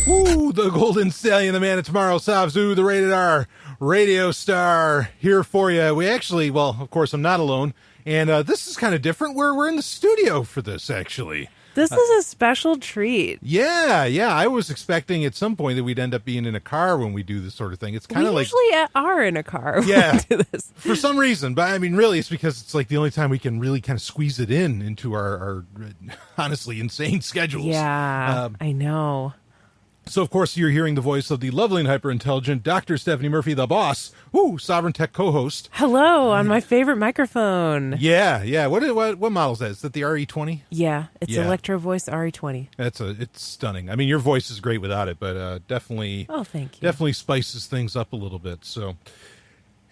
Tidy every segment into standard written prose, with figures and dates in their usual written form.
Woo, the Golden Stallion, the man of tomorrow, Savzu, the rated R radio star, here for you. We actually, well, of course, I'm not alone. And this is kind of different. We're in the studio for this, actually. This is a special treat. Yeah. I was expecting at some point that we'd end up being in a car when we do this sort of thing. It's kind of like... We usually are in a car yeah, when we do this. For some reason. But I mean, really, it's because it's like the only time we can really kind of squeeze it into our honestly insane schedules. Yeah, I know. So, of course, you're hearing the voice of the lovely and hyper-intelligent Dr. Stephanie Murphy, the boss. Woo, Sovryn Tech co-host. Hello, on my favorite microphone. Yeah. What model is that? Is that the RE20? Yeah, it's Electro Voice RE20. It's stunning. I mean, your voice is great without it, but definitely... Oh, thank you. Definitely spices things up a little bit, so...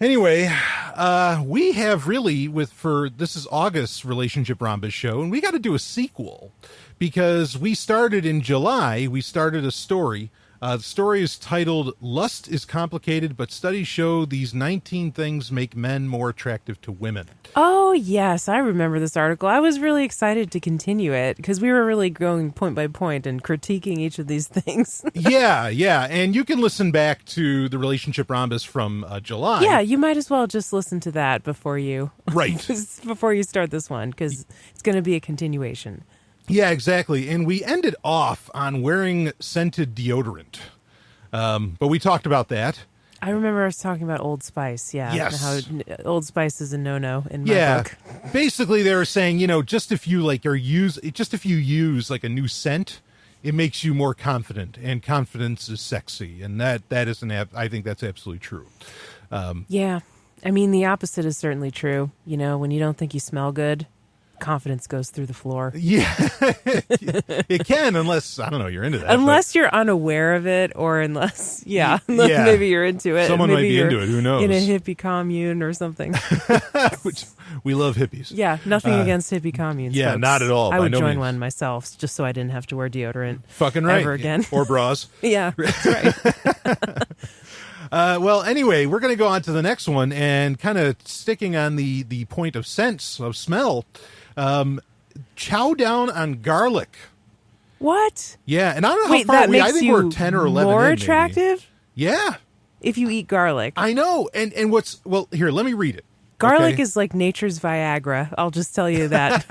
Anyway, we have really, this is August's Relationship Rhombus Show, and we got to do a sequel, because we started in July, we started a story. The story is titled, Lust is Complicated, but Studies Show These 19 Things Make Men More Attractive to Women. Oh, yes, I remember this article. I was really excited to continue it, because we were really going point by point and critiquing each of these things. Yeah, and you can listen back to the Relationship Rhombus from July. Yeah, you might as well just listen to that before you... Right. before you start this one, because it's going to be a continuation. Yeah, exactly. And we ended off on wearing scented deodorant. But we talked about that. I remember us talking about Old Spice, yeah. Yes. How Old Spice is a no-no in my book. Basically, they were saying, just if you use like a new scent, it makes you more confident, and confidence is sexy, and that isn't. I think that's absolutely true. Yeah, I mean the opposite is certainly true. When you don't think you smell good, confidence goes through the floor. Yeah, it can, unless, I don't know, you're into that. Unless you're unaware of it, or unless maybe you're into it. Someone maybe might be into it, who knows? In a hippie commune or something. Which, we love hippies. Yeah, nothing against hippie communes. Yeah, folks. not at all. I would join one myself, just so I didn't have to wear deodorant Fucking right. ever again. Or bras. Yeah, that's right. Well, anyway, we're going to go on to the next one, and kind of sticking on the point of sense, of smell. Chow down on garlic. What? Yeah, and I don't know how far I think we're 10 or 11 more in, attractive? Yeah. If you eat garlic. I know. And here, let me read it. Garlic is like nature's Viagra. I'll just tell you that.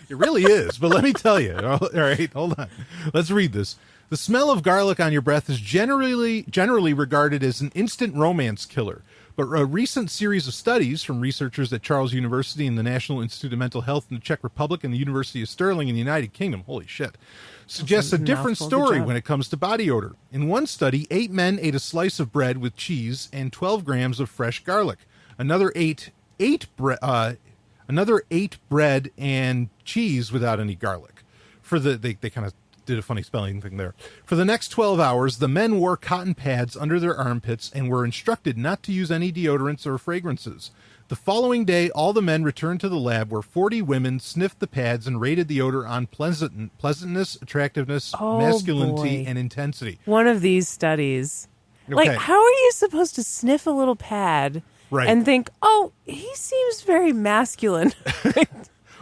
It really is, but let me tell you. All right, hold on. Let's read this. The smell of garlic on your breath is generally regarded as an instant romance killer. But a recent series of studies from researchers at Charles University and the National Institute of Mental Health in the Czech Republic and the University of Stirling in the United Kingdom, holy shit, suggests a different story when it comes to body odor. In one study, 8 men ate a slice of bread with cheese and 12 grams of fresh garlic. Another ate bread and cheese without any garlic. They kind of did a funny spelling thing there. For the next 12 hours, the men wore cotton pads under their armpits and were instructed not to use any deodorants or fragrances. The following day, all the men returned to the lab where 40 women sniffed the pads and rated the odor on pleasantness, attractiveness, masculinity, and intensity. One of these studies. Okay. Like, how are you supposed to sniff a little pad and think, oh, he seems very masculine?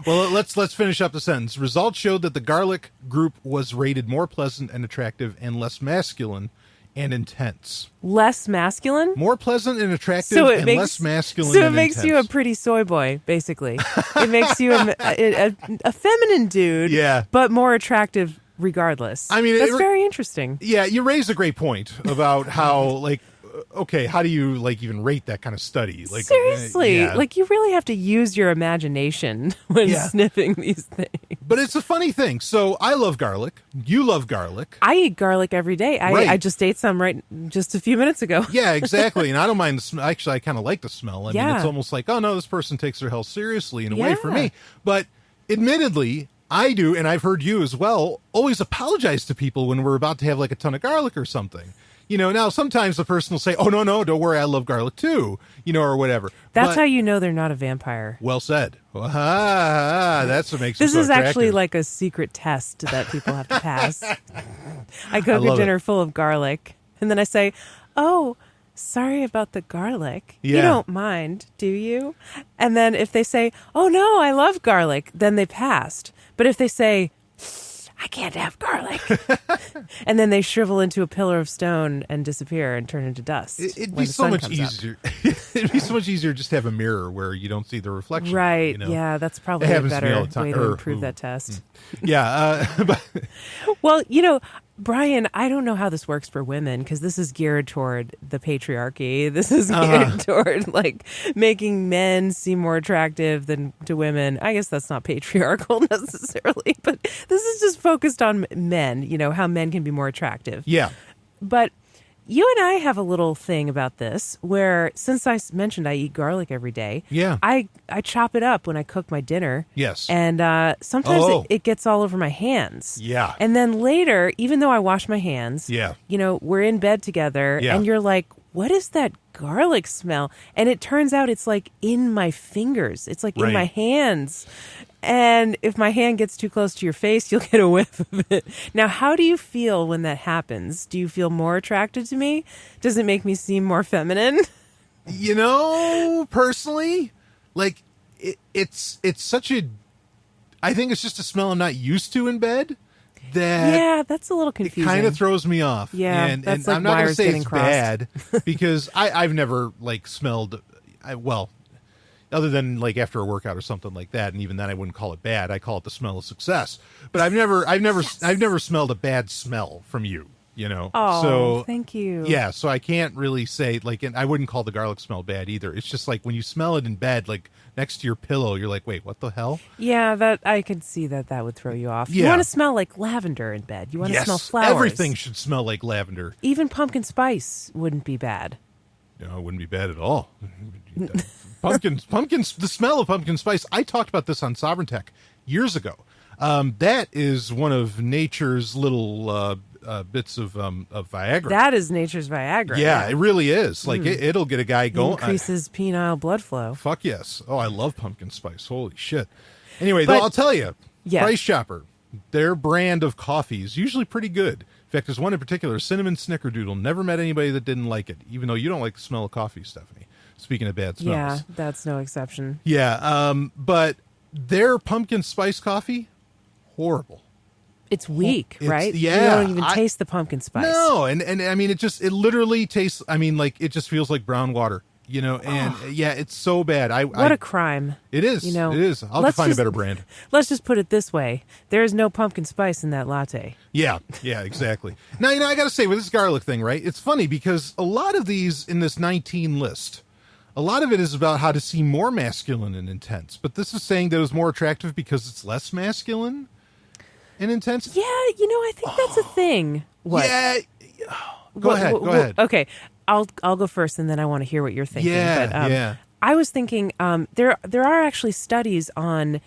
Well, let's finish up the sentence. Results showed that the garlic group was rated more pleasant and attractive and less masculine and intense. Less masculine? More pleasant and attractive and less masculine and intense. So it makes you a pretty soy boy, basically. It makes you a feminine dude, but more attractive regardless. I mean, that's very interesting. Yeah, you raised a great point about how, how do you even rate that kind of study? Seriously, you really have to use your imagination when sniffing these things. But it's a funny thing. So I love garlic. You love garlic. I eat garlic every day. I just ate some just a few minutes ago. Yeah, exactly. And I don't mind the smell. Actually, I kind of like the smell. I mean, it's almost like, oh no, this person takes their health seriously in a way for me. But admittedly, I do, and I've heard you as well, always apologize to people when we're about to have a ton of garlic or something. Now sometimes the person will say, oh, no, don't worry, I love garlic too, or whatever. That's how you know they're not a vampire. Well said. That's what makes this it so is actually attractive. like a secret test that people have to pass. I cook a dinner full of garlic, and then I say, oh, sorry about the garlic. You don't mind, do you? And then if they say, oh, no, I love garlic, then they passed. But if they say, I can't have garlic, And then they shrivel into a pillar of stone and disappear and turn into dust. It'd be so much easier. It'd be so much easier just to have a mirror where you don't see the reflection. Right. You know? Yeah, that's probably a better way to improve that test. Yeah. Well, Brian, I don't know how this works for women because this is geared toward the patriarchy. This is geared toward like making men seem more attractive than to women. I guess that's not patriarchal necessarily, but this is just focused on men, how men can be more attractive. Yeah. But you and I have a little thing about this where since I mentioned I eat garlic every day, I chop it up when I cook my dinner. Yes. And sometimes it gets all over my hands. Yeah. And then later, even though I wash my hands, we're in bed together and you're like, what is that garlic smell? And it turns out it's like in my fingers. It's like in my hands. And if my hand gets too close to your face, you'll get a whiff of it. Now, how do you feel when that happens? Do you feel more attracted to me? Does it make me seem more feminine? Personally, like it's such a. I think it's just a smell I'm not used to in bed. That's a little confusing. It kind of throws me off. Yeah, and that's like I'm not going to say it's crossed. bad because I've never smelled. Other than like after a workout or something like that, and even then I wouldn't call it bad. I call it the smell of success. But I've never smelled a bad smell from you. Oh, so thank you. Yeah, so I can't really say and I wouldn't call the garlic smell bad either. It's just like when you smell it in bed, like next to your pillow, you're like, wait, what the hell? Yeah, that I could see that would throw you off. Yeah. You want to smell like lavender in bed. You want to smell flowers. Everything should smell like lavender. Even pumpkin spice wouldn't be bad. No, it wouldn't be bad at all. Pumpkins, the smell of pumpkin spice. I talked about this on Sovryn Tech years ago. That is one of nature's little bits of Viagra. That is nature's Viagra. Yeah, it really is. Like it'll get a guy going. Increases penile blood flow. Fuck yes. Oh, I love pumpkin spice. Holy shit. Anyway, though, I'll tell you, Price Chopper, their brand of coffee is usually pretty good. In fact, there's one in particular, Cinnamon Snickerdoodle. Never met anybody that didn't like it, even though you don't like the smell of coffee, Stephanie. Speaking of bad smells. Yeah, that's no exception. Yeah, but their pumpkin spice coffee, horrible. It's weak, right? Yeah. You don't even taste the pumpkin spice. No, and I mean, it literally tastes, it just feels like brown water, and it's so bad. What a crime. It is. It is. I'll have to find a better brand. Let's just put it this way. There is no pumpkin spice in that latte. Yeah, exactly. Now, I got to say, with this garlic thing, right, it's funny because a lot of these in this 19 list, a lot of it is about how to seem more masculine and intense, but this is saying that it was more attractive because it's less masculine and intense. Yeah, I think that's a thing. What? Yeah. Go ahead. Okay, I'll go first, and then I want to hear what you're thinking. Yeah, I was thinking there are actually studies on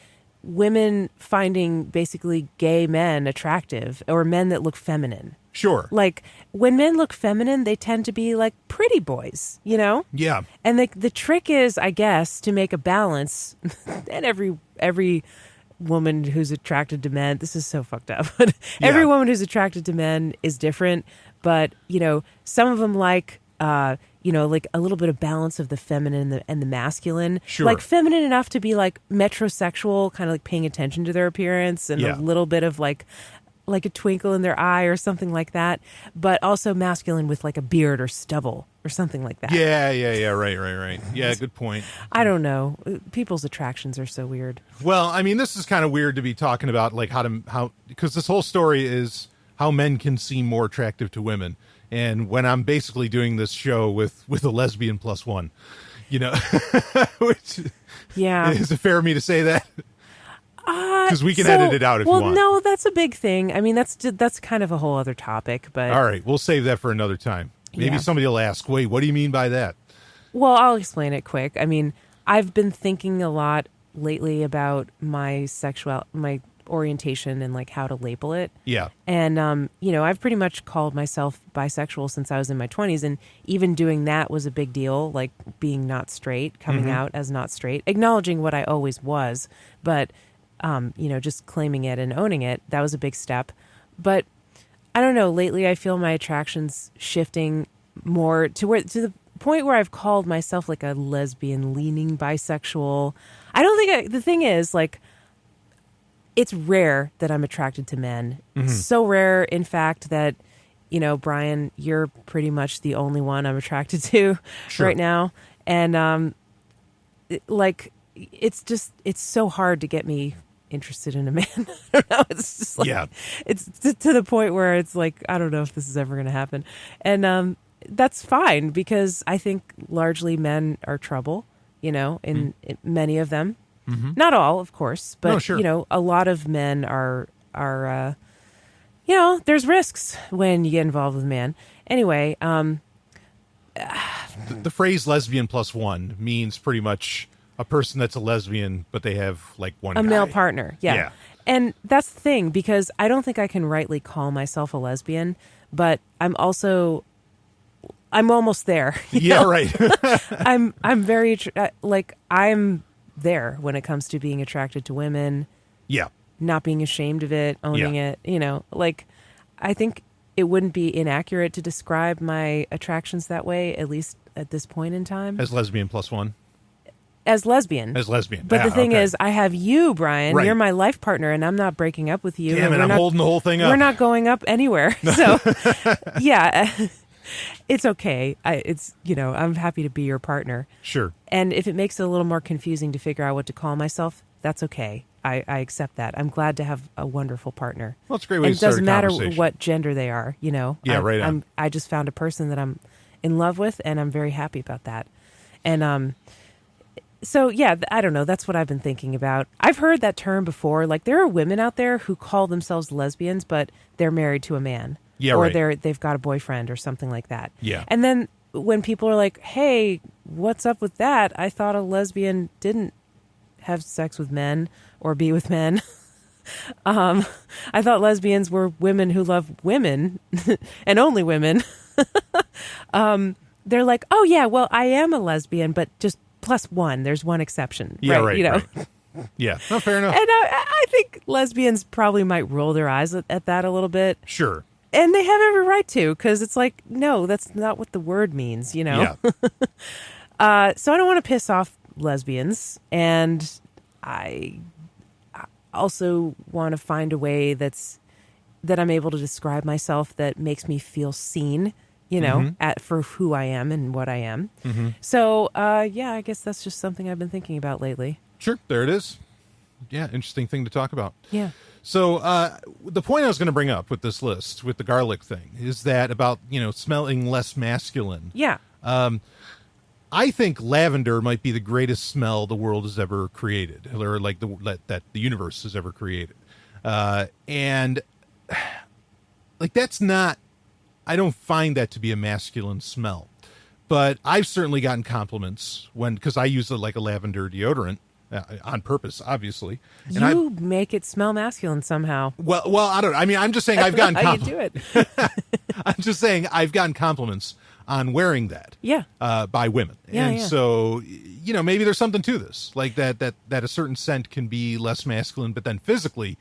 women finding basically gay men attractive or men that look feminine. Sure. Like when men look feminine, they tend to be like pretty boys, Yeah. And the trick is, I guess, to make a balance. And every woman who's attracted to men, this is so fucked up. But every woman who's attracted to men is different. But some of them like like a little bit of balance of the feminine and the masculine. Sure. Like feminine enough to be like metrosexual, kind of like paying attention to their appearance and a little bit of like a twinkle in their eye or something like that, but also masculine with like a beard or stubble or something like that. Yeah. Right. Yeah, good point. I don't know. People's attractions are so weird. Well, I mean, this is kind of weird to be talking about like how because this whole story is how men can seem more attractive to women. And when I'm basically doing this show with a lesbian plus one, which is it fair of me to say that? Because we can edit it out if you want. Well, no, that's a big thing. I mean, that's kind of a whole other topic. But all right, we'll save that for another time. Maybe somebody will ask, wait, what do you mean by that? Well, I'll explain it quick. I mean, I've been thinking a lot lately about my orientation and like how to label it. Yeah. And, I've pretty much called myself bisexual since I was in my 20s. And even doing that was a big deal, like being not straight, coming out as not straight, acknowledging what I always was. But just claiming it and owning it, that was a big step. But I don't know, lately I feel my attraction's shifting more to the point where I've called myself like a lesbian leaning bisexual. I don't think the thing is like it's rare that I'm attracted to men. So rare, in fact, that, Brian, you're pretty much the only one I'm attracted to right now. And it's so hard to get me interested in a man. I don't know. It's just it's to the point where it's like, I don't know if this is ever going to happen. And that's fine, because I think largely men are trouble, in many of them. Not all, of course, but, a lot of men are there's risks when you get involved with a man. Anyway, the phrase lesbian plus one means pretty much a person that's a lesbian, but they have like one guy. Male partner. Yeah. And that's the thing, because I don't think I can rightly call myself a lesbian, but I'm almost there. Yeah, right. I'm very, I'm there when it comes to being attracted to women. Yeah. Not being ashamed of it, owning it, I think it wouldn't be inaccurate to describe my attractions that way, at least at this point in time. As lesbian plus one? As lesbian. But the thing is, I have you, Brian. Right. You're my life partner, and I'm not breaking up with you. Damn it, I'm holding the whole thing up. We're not going up anywhere. So, yeah, it's okay. I'm happy to be your partner. Sure. And if it makes it a little more confusing to figure out what to call myself, that's okay. I accept that. I'm glad to have a wonderful partner. Well, it's a great way to start a conversation. It doesn't matter what gender they are, Yeah, right on. I just found a person that I'm in love with, and I'm very happy about that. And so, yeah, I don't know. That's what I've been thinking about. I've heard that term before. Like, there are women out there who call themselves lesbians, but they're married to a man. Yeah, or right. they've got a boyfriend or something like that. Yeah. And then when people are like, hey, what's up with that? I thought a lesbian didn't have sex with men or be with men. I thought lesbians were women who love women and only women. They're like, oh, yeah, well, I am a lesbian, but just plus one. There's one exception. Yeah, right. Right. Yeah, no, fair enough. And I think lesbians probably might roll their eyes at that a little bit. Sure. And they have every right to, because it's like, no, that's not what the word means, Yeah. So I don't want to piss off lesbians, and I also want to find a way that I'm able to describe myself that makes me feel seen, for who I am and what I am. So, yeah, I guess that's just something I've been thinking about lately. Sure, there it is. Yeah, interesting thing to talk about. Yeah. So the point I was going to bring up with this list, with the garlic thing, is that about, smelling less masculine. Yeah. I think lavender might be the greatest smell the world has ever created, or like that the universe has ever created. And like, that's not, I don't find that to be a masculine smell, but I've certainly gotten compliments because I use a lavender deodorant. On purpose, obviously. And you make it smell masculine somehow. Well, I don't know. I mean, I'm just saying I've gotten how you do it. I'm just saying I've gotten compliments on wearing that. Yeah. By women. Yeah, and so, maybe there's something to this. Like that a certain scent can be less masculine, but then physically,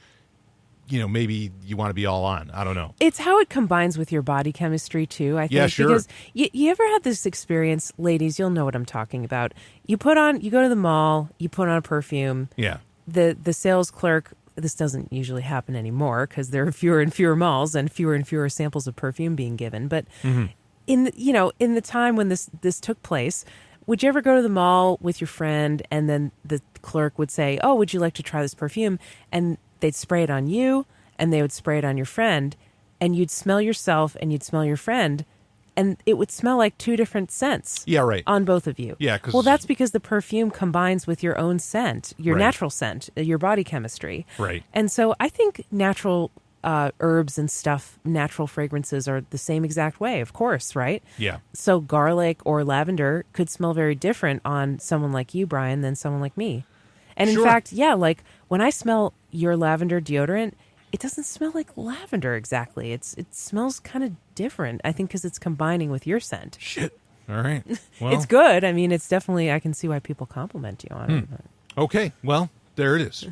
maybe you want to be all on. I don't know. It's how it combines with your body chemistry, too, I think. Yeah, sure. Because you ever had this experience, ladies, you'll know what I'm talking about. You go to the mall, you put on a perfume. Yeah. The sales clerk, this doesn't usually happen anymore because there are fewer and fewer malls and fewer samples of perfume being given. But in the time when this took place, would you ever go to the mall with your friend and then the clerk would say, oh, would you like to try this perfume? And they'd spray it on you, and they would spray it on your friend, and you'd smell yourself, and you'd smell your friend, and it would smell like two different scents. Yeah, right. On both of you. Yeah, well, that's because the perfume combines with your own scent, your natural scent, your body chemistry. Right. And so I think natural herbs and stuff, natural fragrances are the same exact way, of course, right? Yeah. So garlic or lavender could smell very different on someone like you, Brian, than someone like me. And in fact, yeah, like when I smell your lavender deodorant, it doesn't smell like lavender exactly. It smells kind of different, I think, because it's combining with your scent. Shit. All right. Well, it's good. I mean, it's definitely, I can see why people compliment you on it. Okay. Well, there it is.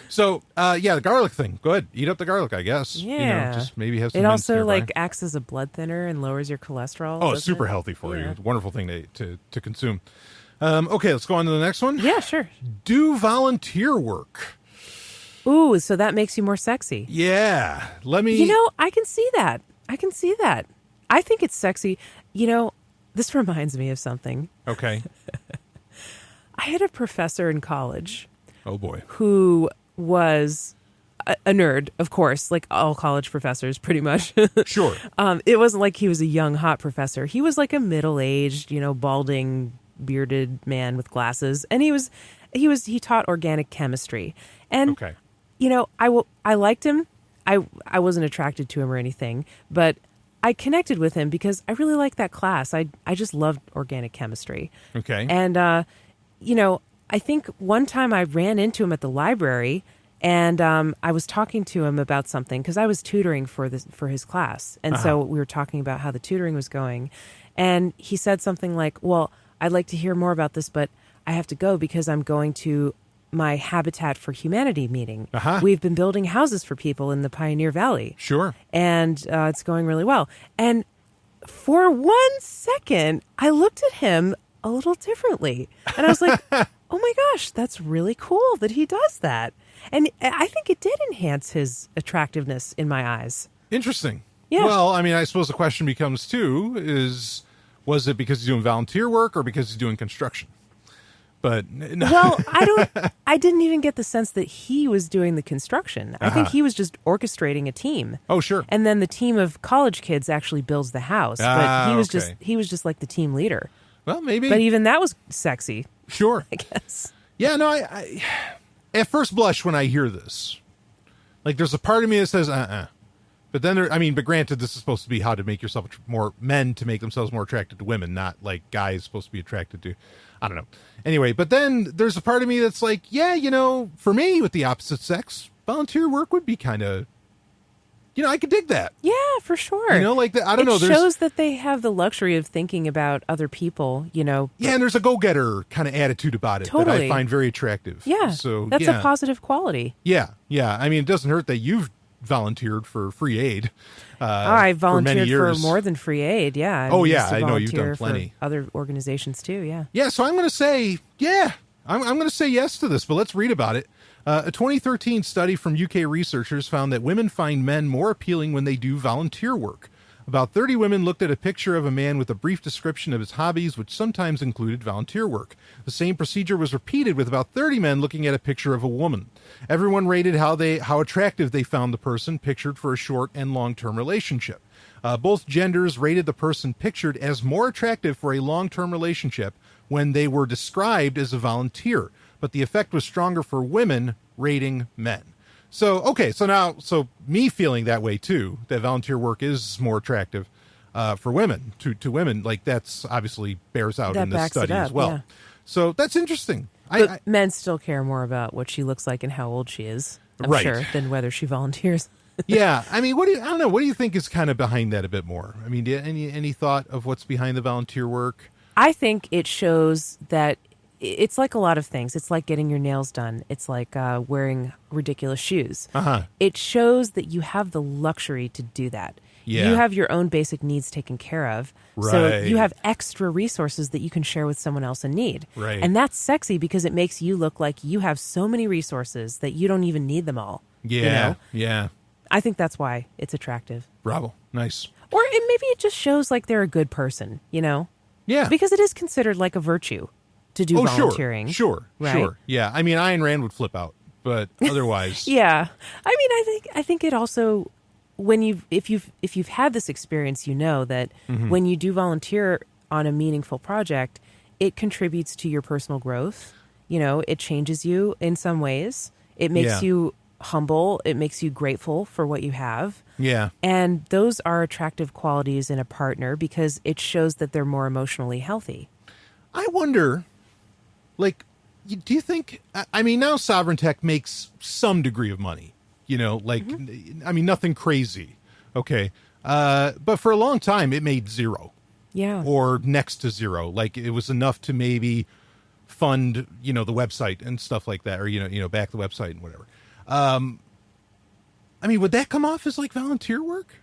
So, the garlic thing. Go ahead. Eat up the garlic, I guess. Yeah. Just maybe have some. It also nearby. acts as a blood thinner and lowers your cholesterol. Oh, it's super healthy for you. It's a wonderful thing to consume. Okay, let's go on to the next one. Yeah, sure. Do volunteer work. Ooh, so that makes you more sexy. Yeah. I can see that. I think it's sexy. This reminds me of something. Okay. I had a professor in college. Oh, boy. Who was a nerd, of course, like all college professors, pretty much. Sure. It wasn't like he was a young, hot professor. He was like a middle-aged, balding, bearded man with glasses. And he taught organic chemistry. And, okay. I liked him. I wasn't attracted to him or anything, but I connected with him because I really liked that class. I just loved organic chemistry. Okay. And, I think one time I ran into him at the library and I was talking to him about something because I was tutoring for his class. And so we were talking about how the tutoring was going. And he said something like, well, I'd like to hear more about this, but I have to go because I'm going to my Habitat for Humanity meeting. We've been building houses for people in the Pioneer Valley. Sure. And it's going really well. And for 1 second, I looked at him a little differently. And I was like, oh my gosh, that's really cool that he does that. And I think it did enhance his attractiveness in my eyes. Interesting. Yeah. Well, I suppose the question becomes, too, was it because he's doing volunteer work or because he's doing construction? But no. Well, I didn't even get the sense that he was doing the construction. I think he was just orchestrating a team. Oh, sure. And then the team of college kids actually builds the house. But he was just like the team leader. Well, maybe. But even that was sexy. Sure. I guess. Yeah, no, I at first blush when I hear this, like there's a part of me that says, But then but granted, this is supposed to be how to make yourself men to make themselves more attracted to women, not like guys supposed to be attracted to, I don't know. Anyway, but then there's a part of me that's like, yeah, for me with the opposite sex, volunteer work would be kind of, I could dig that. Yeah, for sure. I don't know. It shows that they have the luxury of thinking about other people, Yeah, and there's a go-getter kind of attitude about it that I find very attractive. Yeah, so that's a positive quality. Yeah. It doesn't hurt that you've volunteered for free aid. I volunteered for many years. For more than free aid. Yeah. I know you've done plenty. Other organizations too. Yeah. Yeah. So I'm going to say, I'm going to say yes to this, but let's read about it. A 2013 study from UK researchers found that women find men more appealing when they do volunteer work. About 30 women looked at a picture of a man with a brief description of his hobbies, which sometimes included volunteer work. The same procedure was repeated with about 30 men looking at a picture of a woman. Everyone rated how attractive they found the person pictured for a short and long-term relationship. Both genders rated the person pictured as more attractive for a long-term relationship when they were described as a volunteer, but the effect was stronger for women rating men. So me feeling that way too, that volunteer work is more attractive for women, to women, like that's obviously bears out in this study as well. Yeah. So that's interesting. But men still care more about what she looks like and how old she is, I'm sure, than whether she volunteers. Yeah. I don't know. What do you think is kind of behind that a bit more? Any thought of what's behind the volunteer work? I think it shows that it's like a lot of things. It's like getting your nails done. It's like wearing ridiculous shoes. It shows that you have the luxury to do that. Yeah. You have your own basic needs taken care of. Right. So you have extra resources that you can share with someone else in need. Right. And that's sexy because it makes you look like you have so many resources that you don't even need them all. Yeah. Yeah. I think that's why it's attractive. Bravo. Nice. Or maybe it just shows like they're a good person, Yeah. Because it is considered like a virtue to do volunteering. Sure. Yeah. Ayn Rand would flip out, but otherwise. Yeah. I think it also, if you've had this experience, that when you do volunteer on a meaningful project, it contributes to your personal growth. It changes you in some ways. It makes you humble. It makes you grateful for what you have. Yeah. And those are attractive qualities in a partner because it shows that they're more emotionally healthy. I wonder, do you think, now Sovryn Tech makes some degree of money, nothing crazy. Okay. But for a long time it made zero. Yeah. Or next to zero. Like it was enough to maybe fund, the website and stuff like that, or, back the website and whatever. Would that come off as like volunteer work?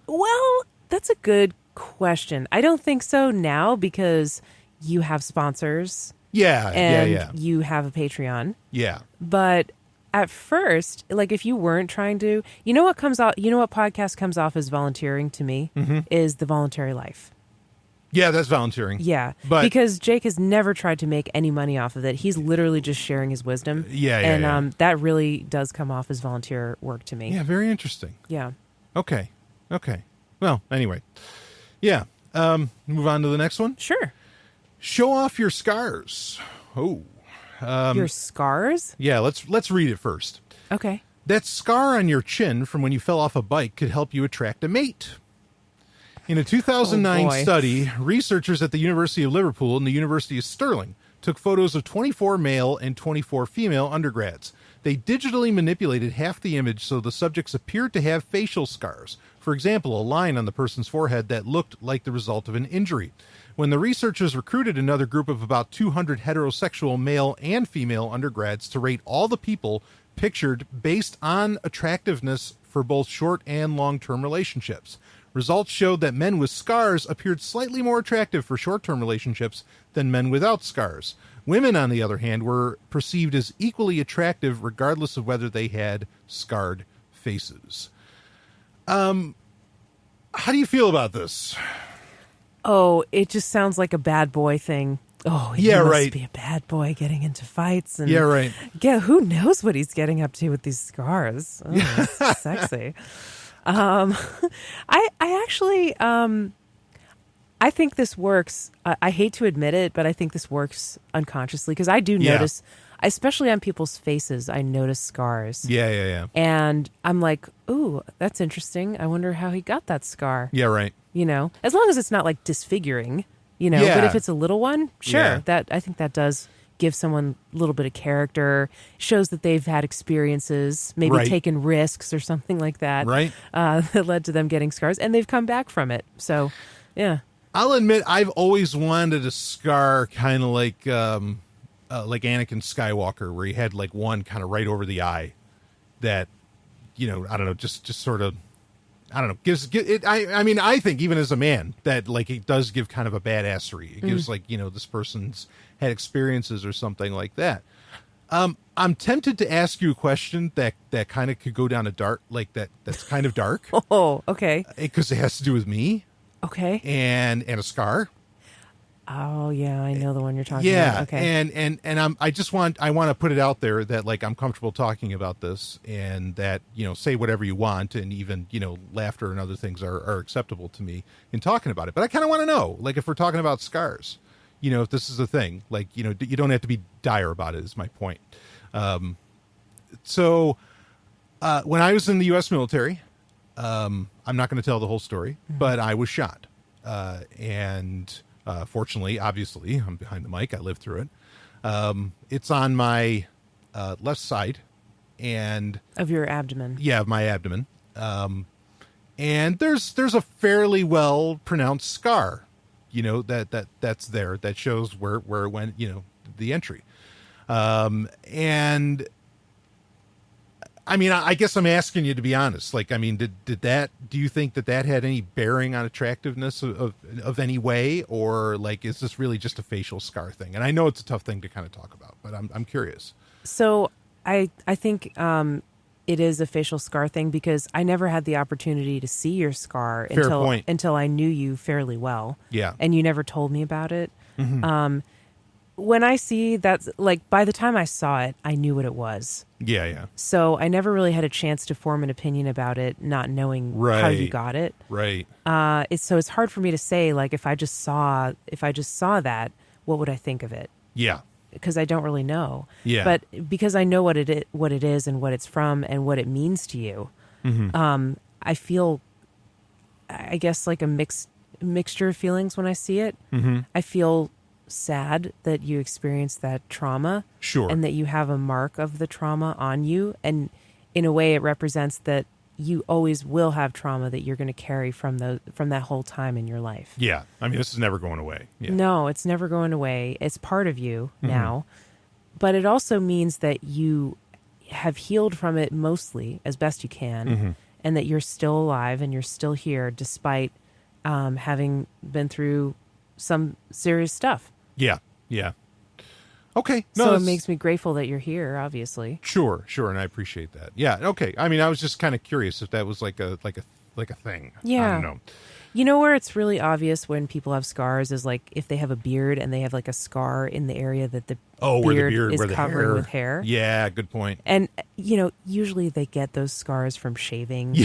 Well, that's a good question. I don't think so now because you have sponsors. Yeah. And you have a Patreon. Yeah. But at first, like if you weren't trying to, what comes out, what podcast comes off as volunteering to me is the voluntary life. Yeah, that's volunteering. Yeah, but because Jake has never tried to make any money off of it. He's literally just sharing his wisdom. Yeah. That really does come off as volunteer work to me. Yeah, very interesting. Yeah. Okay. Well, anyway. Yeah. Move on to the next one. Sure. Show off your scars. Oh. Your scars? Yeah, let's read it first. Okay. That scar on your chin from when you fell off a bike could help you attract a mate. In a 2009 study, researchers at the University of Liverpool and the University of Stirling took photos of 24 male and 24 female undergrads. They digitally manipulated half the image so the subjects appeared to have facial scars. For example, a line on the person's forehead that looked like the result of an injury. When the researchers recruited another group of about 200 heterosexual male and female undergrads to rate all the people pictured based on attractiveness for both short and long-term relationships. Results showed that men with scars appeared slightly more attractive for short-term relationships than men without scars. Women, on the other hand, were perceived as equally attractive regardless of whether they had scarred faces. How do you feel about this? Oh, it just sounds like a bad boy thing. Oh, he must be a bad boy getting into fights. And yeah, who knows what he's getting up to with these scars? Oh, that's sexy. I actually, I think this works. I hate to admit it, but I think this works unconsciously because I do notice, especially on people's faces, I notice scars. Yeah. And I'm like, ooh, that's interesting. I wonder how he got that scar. Yeah, right. As long as it's not like disfiguring, but if it's a little one, sure. That I think that does give someone a little bit of character, shows that they've had experiences, maybe taken risks or something like that, that led to them getting scars, and they've come back from it. So, yeah. I'll admit I've always wanted a scar kind of like Anakin Skywalker, where he had like one kind of right over the eye that, I don't know, just sort of, I don't know, gives it. I mean, I think even as a man that like it does give kind of a badassery. It gives like, this person's had experiences or something like that. I'm tempted to ask you a question that kind of could go down a dark, like that's kind of dark. Oh, okay. Because it has to do with me. Okay. And a scar. Oh yeah, I know the one you're talking about. Okay. And I want to put it out there that like I'm comfortable talking about this, and that say whatever you want, and even laughter and other things are acceptable to me in talking about it. But I kind of want to know, like, if we're talking about scars, if this is a thing, like you don't have to be dire about it. Is my point. So when I was in the U.S. military, I'm not going to tell the whole story, but I was shot, and. Fortunately, obviously, I'm behind the mic. I lived through it. It's on my left side, and of your abdomen. Yeah, of my abdomen. And there's a fairly well pronounced scar, that's there that shows where it went, the entry. And I mean, I guess I'm asking you to be honest. Like, I mean, do you think that had any bearing on attractiveness of any way, or like, is this really just a facial scar thing? And I know it's a tough thing to kind of talk about, but I'm curious. So I think it is a facial scar thing because I never had the opportunity to see your scar until I knew you fairly well. Yeah. And you never told me about it. Mm-hmm. When I see that, like, by the time I saw it, I knew what it was. Yeah. So I never really had a chance to form an opinion about it, not knowing how you got it. Right. It's hard for me to say, like, if I just saw that, what would I think of it? Yeah. Because I don't really know. Yeah. But because I know what it is and what it's from and what it means to you, I feel, I guess, like a mixture of feelings when I see it. Mm-hmm. I feel sad that you experienced that trauma. Sure. And that you have a mark of the trauma on you. And in a way, it represents that you always will have trauma that you're going to carry from that whole time in your life. Yeah. I mean, this is never going away. Yeah. No, it's never going away. It's part of you now. But it also means that you have healed from it mostly as best you can, and that you're still alive and you're still here despite having been through some serious stuff. Yeah. Okay. No, so it makes me grateful that you're here, obviously. Sure. And I appreciate that. Yeah. Okay. I mean, I was just kind of curious if that was like a thing. Yeah. I don't know. You know where it's really obvious when people have scars is like if they have a beard and they have like a scar in the area that the beard is covered with hair. Yeah, good point. And, usually they get those scars from shaving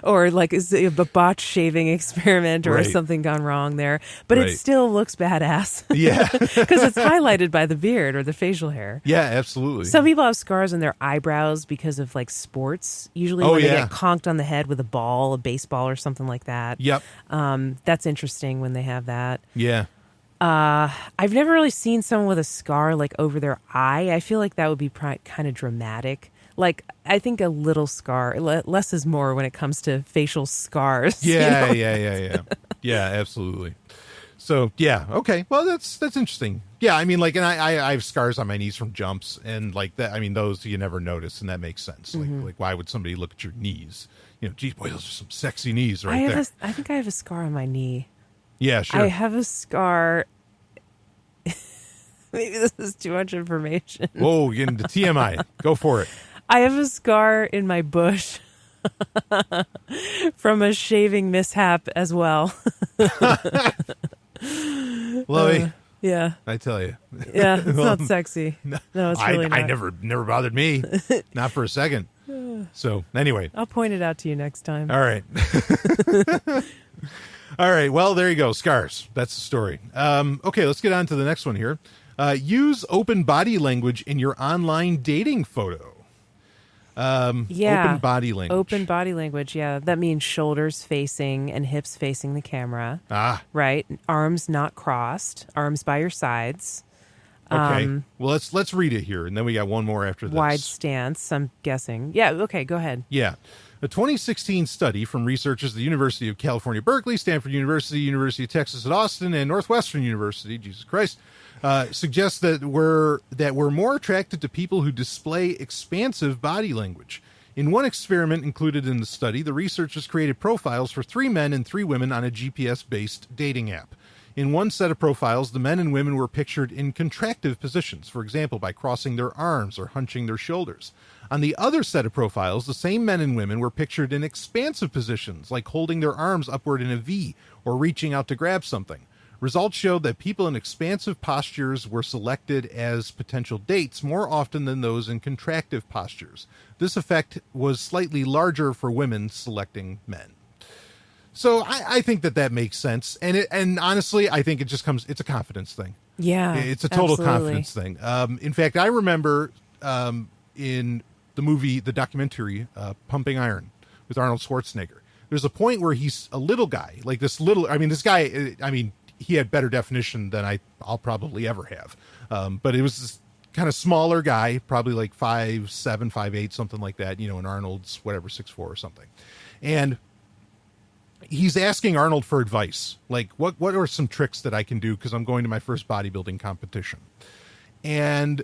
or like a botched shaving experiment or something gone wrong there. But it still looks badass. Yeah. Because it's highlighted by the beard or the facial hair. Yeah, absolutely. Some people have scars on their eyebrows because of like sports. Usually when they get conked on the head with a baseball or something like that. Yep. That's interesting when they have that. Yeah. I've never really seen someone with a scar like over their eye. I feel like that would be kind of dramatic. Like, I think a little scar, less is more when it comes to facial scars. Yeah, yeah, absolutely. So, yeah, okay. Well, that's interesting. Yeah, I mean, like, and I have scars on my knees from jumps, and like that. I mean, those you never notice, and that makes sense. Like why would somebody look at your knees? Geez, boy, those are some sexy knees there. I think I have a scar on my knee. Yeah, sure. I have a scar. Maybe this is too much information. Whoa, getting to TMI. Go for it. I have a scar in my bush from a shaving mishap as well. Chloe. Yeah. I tell you. Yeah, it's not sexy. No, it's really not. I never bothered me. Not for a second. So, anyway. I'll point it out to you next time. All right. All right. Well, there you go. Scars. That's the story. Okay, let's get on to the next one here. Use open body language in your online dating photo. Open body language. Open body language, yeah. That means shoulders facing and hips facing the camera. Right? Arms not crossed. Arms by your sides. Okay. Well, let's read it here, and then we got one more after this. Wide stance, I'm guessing. Yeah, okay, go ahead. Yeah. A 2016 study from researchers at the University of California, Berkeley, Stanford University, University of Texas at Austin, and Northwestern University, Jesus Christ, suggests that we're more attracted to people who display expansive body language. In one experiment included in the study, the researchers created profiles for 3 men and 3 women on a GPS-based dating app. In one set of profiles, the men and women were pictured in contractive positions, for example, by crossing their arms or hunching their shoulders. On the other set of profiles, the same men and women were pictured in expansive positions, like holding their arms upward in a V or reaching out to grab something. Results showed that people in expansive postures were selected as potential dates more often than those in contractive postures. This effect was slightly larger for women selecting men. So I think that makes sense. And honestly, I think it's a confidence thing. Yeah, it's a total confidence thing. In fact, I remember in the documentary Pumping Iron with Arnold Schwarzenegger, there's a point where he's a little guy, like this guy, he had better definition than I'll probably ever have. But it was this kind of smaller guy, probably like 5'7", 5'8", something like that, and Arnold's 6'4" or something. And he's asking Arnold for advice. Like, what are some tricks that I can do? Because I'm going to my first bodybuilding competition. And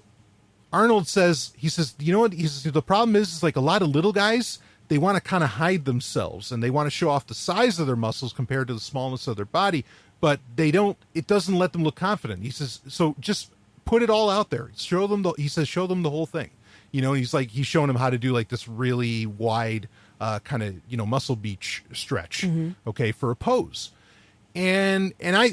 Arnold says, you know what? He says, the problem is like a lot of little guys, they want to kind of hide themselves and they want to show off the size of their muscles compared to the smallness of their body, but it doesn't let them look confident. He says, so just put it all out there. Show them the whole thing. He's showing them how to do like this really wide kind of, muscle beach stretch, okay, for a pose. And I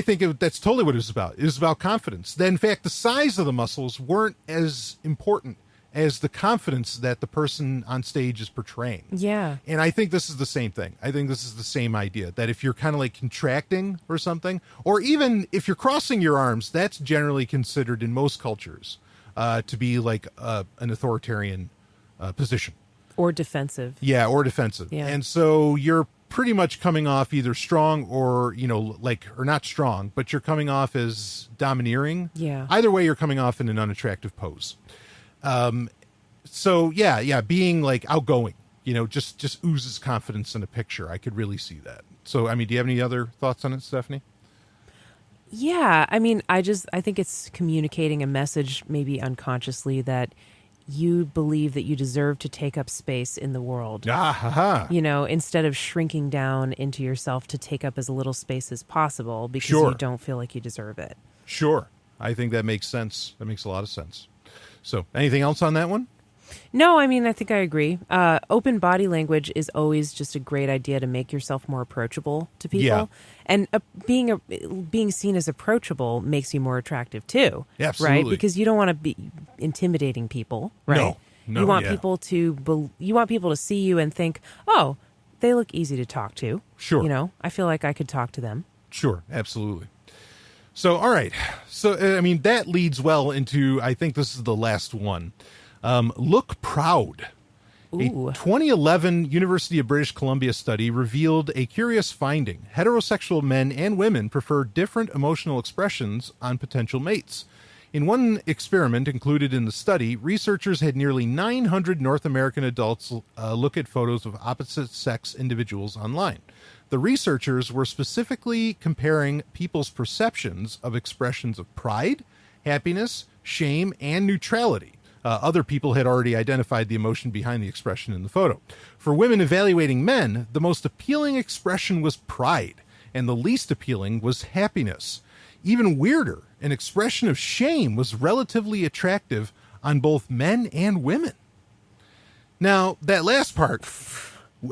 think that's totally what it was about. It was about confidence. Then, in fact, the size of the muscles weren't as important as the confidence that the person on stage is portraying. Yeah. And I think this is the same thing. I think this is the same idea, that if you're kind of like contracting or something, or even if you're crossing your arms, that's generally considered in most cultures to be like an authoritarian position. Or defensive. Yeah, or defensive. Yeah. And so you're pretty much coming off either strong or, or not strong, but you're coming off as domineering. Yeah. Either way, you're coming off in an unattractive pose. So yeah, being like outgoing, just oozes confidence in a picture. I could really see that. So, do you have any other thoughts on it, Stephanie? Yeah. I think it's communicating a message, maybe unconsciously, that you believe that you deserve to take up space in the world. Instead of shrinking down into yourself to take up as little space as possible because you don't feel like you deserve it. Sure. I think that makes sense. That makes a lot of sense. So anything else on that one? No, I mean, I think I agree. Open body language is always just a great idea to make yourself more approachable to people. Yeah. And being seen as approachable makes you more attractive too. Yeah, absolutely. Right? Because you don't want to be intimidating people, right? No, you want people to see you and think, oh, they look easy to talk to. Sure. You know, I feel like I could talk to them. Sure, absolutely. So, all right. So, I mean, that leads well into, I think this is the last one. Look proud. Ooh. A 2011 University of British Columbia study revealed a curious finding. Heterosexual men and women prefer different emotional expressions on potential mates. In one experiment included in the study, researchers had nearly 900 North American adults look at photos of opposite-sex individuals online. The researchers were specifically comparing people's perceptions of expressions of pride, happiness, shame, and neutrality. Other people had already identified the emotion behind the expression in the photo. For women evaluating men, the most appealing expression was pride, and the least appealing was happiness. Even weirder, an expression of shame was relatively attractive on both men and women. Now, that last part,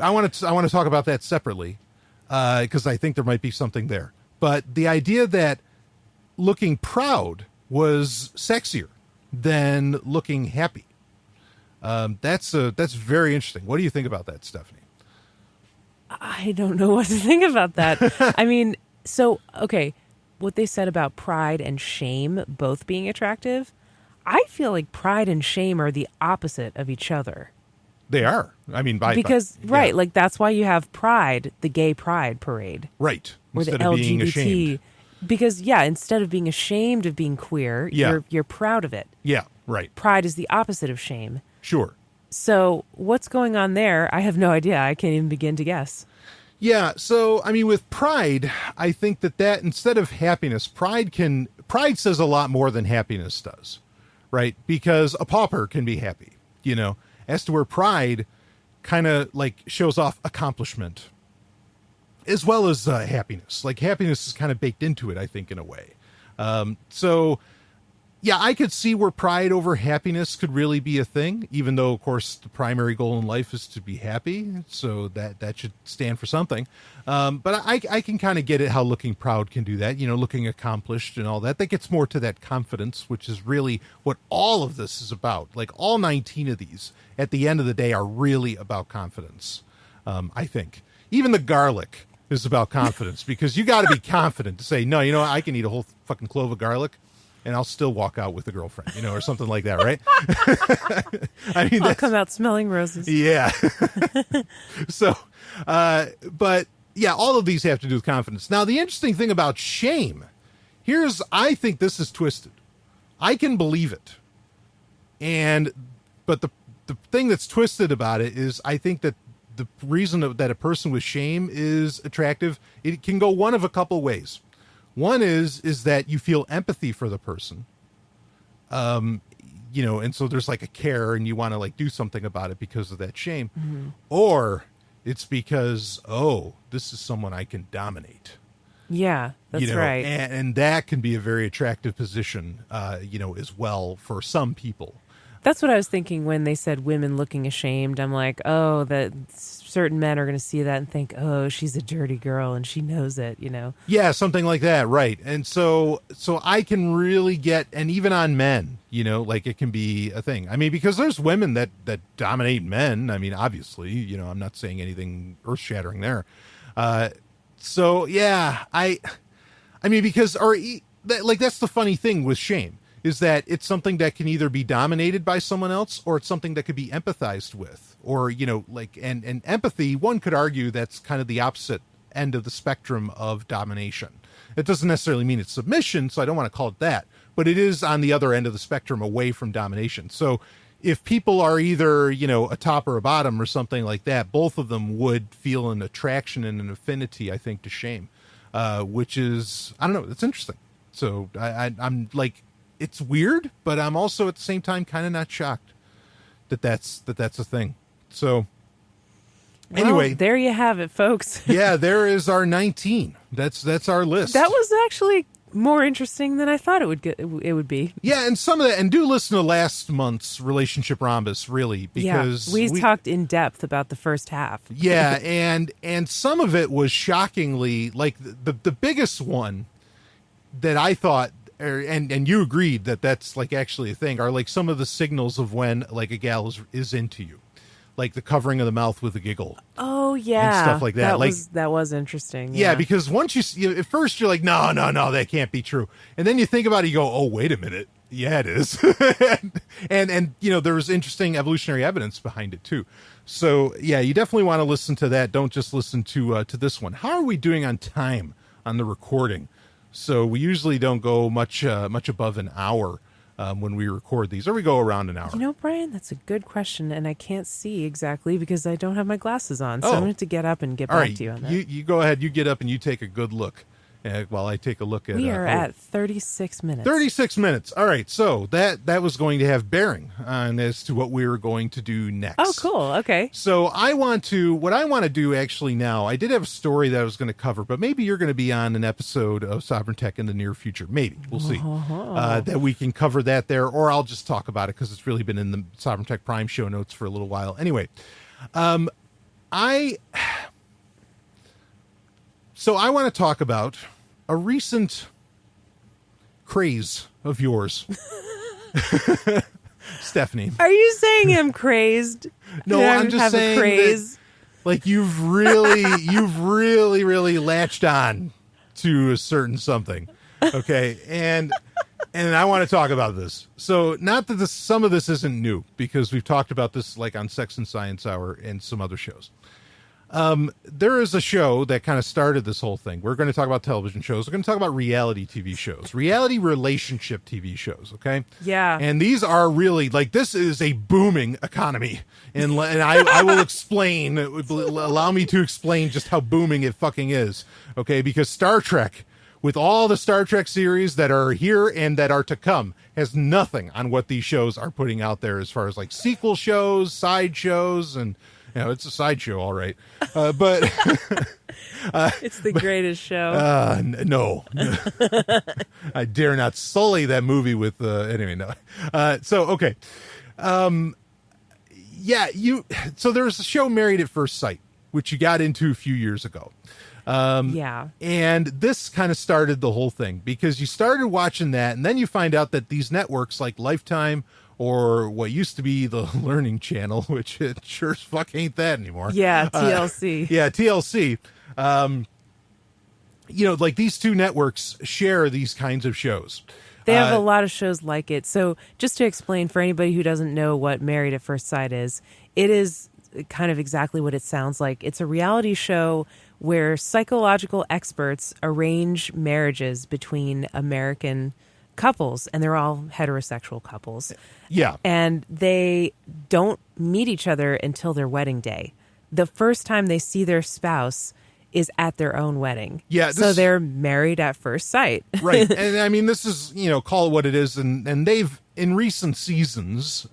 I want to talk about that separately, because I think there might be something there. But the idea that looking proud was sexier than looking happy, that's very interesting. What do you think about that, Stephanie? I don't know what to think about that. I mean, so, okay, what they said about pride and shame both being attractive, I feel like pride and shame are the opposite of each other. They are. I mean, right, like that's why you have Pride, the gay pride parade. Right. Or Instead the of LGBT. being ashamed. Because, instead of being ashamed of being queer, you're proud of it. Yeah, right. Pride is the opposite of shame. Sure. So what's going on there? I have no idea. I can't even begin to guess. Yeah, so, I mean, with pride, I think that instead of happiness, pride says a lot more than happiness does, right? Because a pauper can be happy, as to where pride kind of, like, shows off accomplishment as well as happiness. Like, happiness is kind of baked into it, I think, in a way. So, yeah, I could see where pride over happiness could really be a thing, even though, of course, the primary goal in life is to be happy. So that should stand for something. But I can kind of get it how looking proud can do that, looking accomplished and all that. That gets more to that confidence, which is really what all of this is about. Like, all 19 of these, at the end of the day, are really about confidence, I think. Even the garlic is about confidence, because you got to be confident to say, no, I can eat a whole fucking clove of garlic and I'll still walk out with a girlfriend, or something like that, right? I mean, I'll come out smelling roses. Yeah. So, but yeah, all of these have to do with confidence. Now, the interesting thing about shame, I think this is twisted. I can believe it. But the thing that's twisted about it is, I think that the reason that a person with shame is attractive, it can go one of a couple ways. One is that you feel empathy for the person, and so there's like a care and you want to like do something about it because of that shame. Mm-hmm. Or it's because, this is someone I can dominate. Yeah, that's right. And that can be a very attractive position, as well for some people. That's what I was thinking when they said women looking ashamed. I'm like, that certain men are going to see that and think, she's a dirty girl and she knows it, Yeah, something like that, right. And so I can really get, and even on men, like it can be a thing. I mean, because there's women that dominate men. I mean, obviously, I'm not saying anything earth-shattering there. So, yeah, I mean, because, that's the funny thing with shame, is that it's something that can either be dominated by someone else, or it's something that could be empathized with, or, and empathy, one could argue that's kind of the opposite end of the spectrum of domination. It doesn't necessarily mean it's submission, so I don't want to call it that, but it is on the other end of the spectrum away from domination. So if people are either, a top or a bottom or something like that, both of them would feel an attraction and an affinity, I think, to shame, which is, I don't know, it's interesting. So I'm like, it's weird, but I'm also at the same time kind of not shocked that that's a thing. So anyway, well, there you have it, folks. Yeah, there is our 19. That's our list. That was actually more interesting than I thought it would be. Yeah, and some of that, and do listen to last month's Relationship Rhombus, really, because we talked in depth about the first half. Yeah, and some of it was shockingly, like the biggest one that I thought, and you agreed that that's like actually a thing, are like some of the signals of when like a gal is into you. Like the covering of the mouth with a giggle. Oh, yeah. And stuff like that. That was interesting. Yeah, because once at first you're like, no, that can't be true. And then you think about it, you go, oh, wait a minute. Yeah, it is. and there was interesting evolutionary evidence behind it, too. So, yeah, you definitely want to listen to that. Don't just listen to this one. How are we doing on time on the recording? So we usually don't go much above an hour. When we record these, or we go around an hour. Brian, that's a good question, and I can't see exactly because I don't have my glasses on, so I'm going to have to get up and get back to you on that. You go ahead, you get up and you take a good look while I take a look at... We are at 36 minutes. 36 minutes. All right, so that was going to have bearing on as to what we were going to do next. Oh, cool. Okay. So what I want to do actually now, I did have a story that I was going to cover, but maybe you're going to be on an episode of Sovryn Tech in the near future. Maybe. We'll see. That we can cover that there, or I'll just talk about it because it's really been in the Sovryn Tech Prime show notes for a little while. Anyway, I want to talk about a recent craze of yours. Stephanie. Are you saying I'm crazed? No, I'm just saying that, like, you've really latched on to a certain something. Okay. And I want to talk about this. So not that some of this isn't new, because we've talked about this like on Sex and Science Hour and some other shows. There is a show that kind of started this whole thing. We're going to talk about television shows. We're going to talk about reality TV shows, reality relationship TV shows. Okay. Yeah. And these are really like, this is a booming economy. And I will explain, allow me to explain just how booming it fucking is. Okay. Because Star Trek, with all the Star Trek series that are here and that are to come, has nothing on what these shows are putting out there as far as like sequel shows, side shows, and it's a sideshow, all right. But it's the greatest show. No. I dare not sully that movie with anyway, no. So, okay. So there's a show Married at First Sight, which you got into a few years ago. And this kind of started the whole thing, because you started watching that, and then you find out that these networks like Lifetime, or what used to be the Learning Channel, which it sure as fuck ain't that anymore. Yeah, TLC. TLC. Like these two networks share these kinds of shows. They have a lot of shows like it. So just to explain for anybody who doesn't know what Married at First Sight is, it is kind of exactly what it sounds like. It's a reality show where psychological experts arrange marriages between American couples, and they're all heterosexual couples. Yeah. And they don't meet each other until their wedding day. The first time they see their spouse is at their own wedding. Yeah. So they're married at first sight. Right. And I mean, this is, call it what it is. And they've, in recent seasons,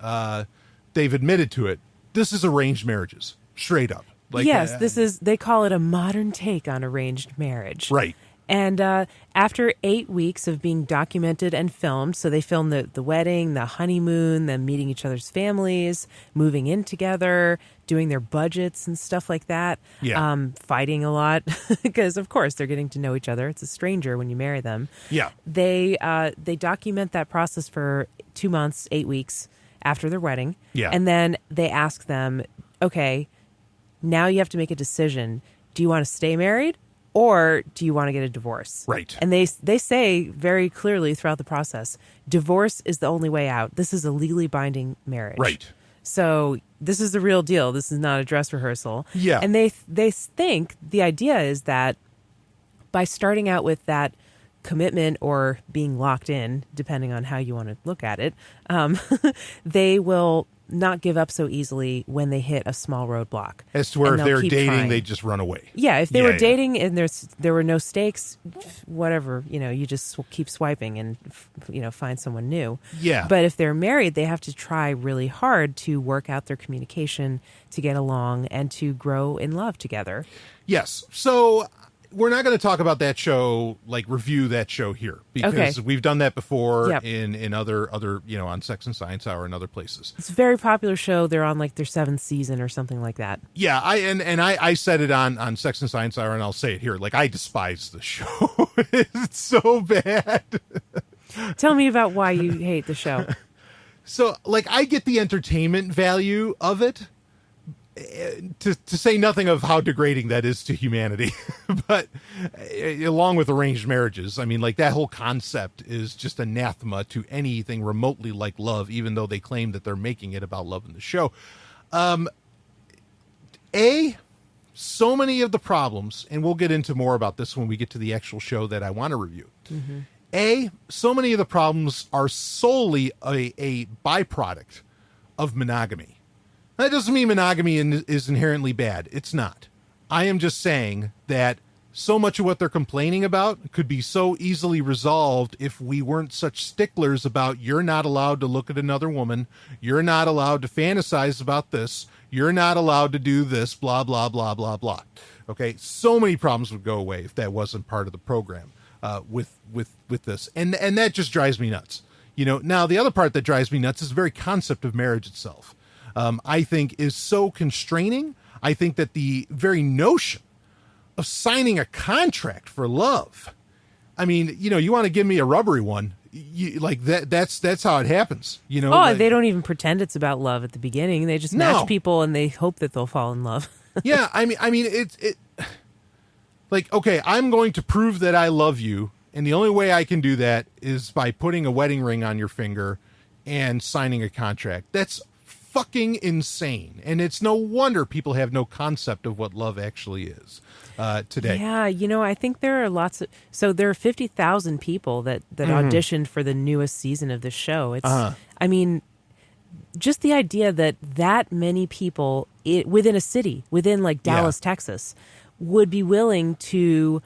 they've admitted to it. This is arranged marriages, straight up. Like, yes, they call it a modern take on arranged marriage. Right. And after 8 weeks of being documented and filmed, so they filmed the wedding, the honeymoon, them meeting each other's families, moving in together, doing their budgets and stuff like that, fighting a lot because, of course, they're getting to know each other. It's a stranger when you marry them. Yeah. They document that process for 2 months, 8 weeks after their wedding. Yeah. And then they ask them, okay, now you have to make a decision. Do you want to stay married? Or do you want to get a divorce? Right. And they say very clearly throughout the process, divorce is the only way out. This is a legally binding marriage. Right. So this is the real deal. This is not a dress rehearsal. Yeah. And they think the idea is that by starting out with that commitment or being locked in, depending on how you want to look at it, they will not give up so easily when they hit a small roadblock. As to where if they're dating, they just run away. Yeah, if they were dating and there were no stakes, whatever, you just keep swiping and, find someone new. Yeah. But if they're married, they have to try really hard to work out their communication, to get along, and to grow in love together. Yes. So, we're not going to talk about that show, like review that show here, because we've done that before in other, on Sex and Science Hour and other places. It's a very popular show. They're on like their 7th season or something like that. Yeah. I said it on Sex and Science Hour, and I'll say it here. Like, I despise the show. It's so bad. Tell me about why you hate the show. So, like, I get the entertainment value of it, to say nothing of how degrading that is to humanity. But along with arranged marriages, I mean, like, that whole concept is just anathema to anything remotely like love, even though they claim that they're making it about love in the show. So many of the problems, and we'll get into more about this when we get to the actual show that I want to review. So many of the problems are solely a byproduct of monogamy. That doesn't mean monogamy is inherently bad. It's not. I am just saying that so much of what they're complaining about could be so easily resolved if we weren't such sticklers about you're not allowed to look at another woman, you're not allowed to fantasize about this, you're not allowed to do this, blah, blah, blah, blah, blah. Okay, so many problems would go away if that wasn't part of the program. With this, and that just drives me nuts. Now the other part that drives me nuts is the very concept of marriage itself. I think is so constraining. I think that the very notion of signing a contract for love, I mean, you want to give me a rubbery one, like that's how it happens. They don't even pretend it's about love at the beginning. They just match people and they hope that they'll fall in love. Yeah, I mean it. Like, okay, I'm going to prove that I love you, and the only way I can do that is by putting a wedding ring on your finger and signing a contract. That's fucking insane. And it's no wonder people have no concept of what love actually is today. Yeah, I think there are there are 50,000 people that auditioned for the newest season of the show. It's, I mean, just the idea that many people within a city, within like Dallas, Texas, would be willing to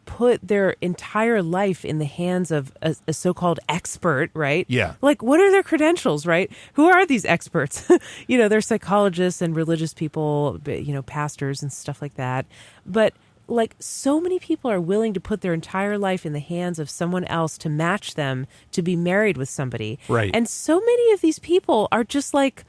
put their entire life in the hands of a so-called expert, right? Yeah. Like, what are their credentials, right? Who are these experts? They're psychologists and religious people, pastors and stuff like that. But, like, so many people are willing to put their entire life in the hands of someone else to match them to be married with somebody. Right. And so many of these people are just like,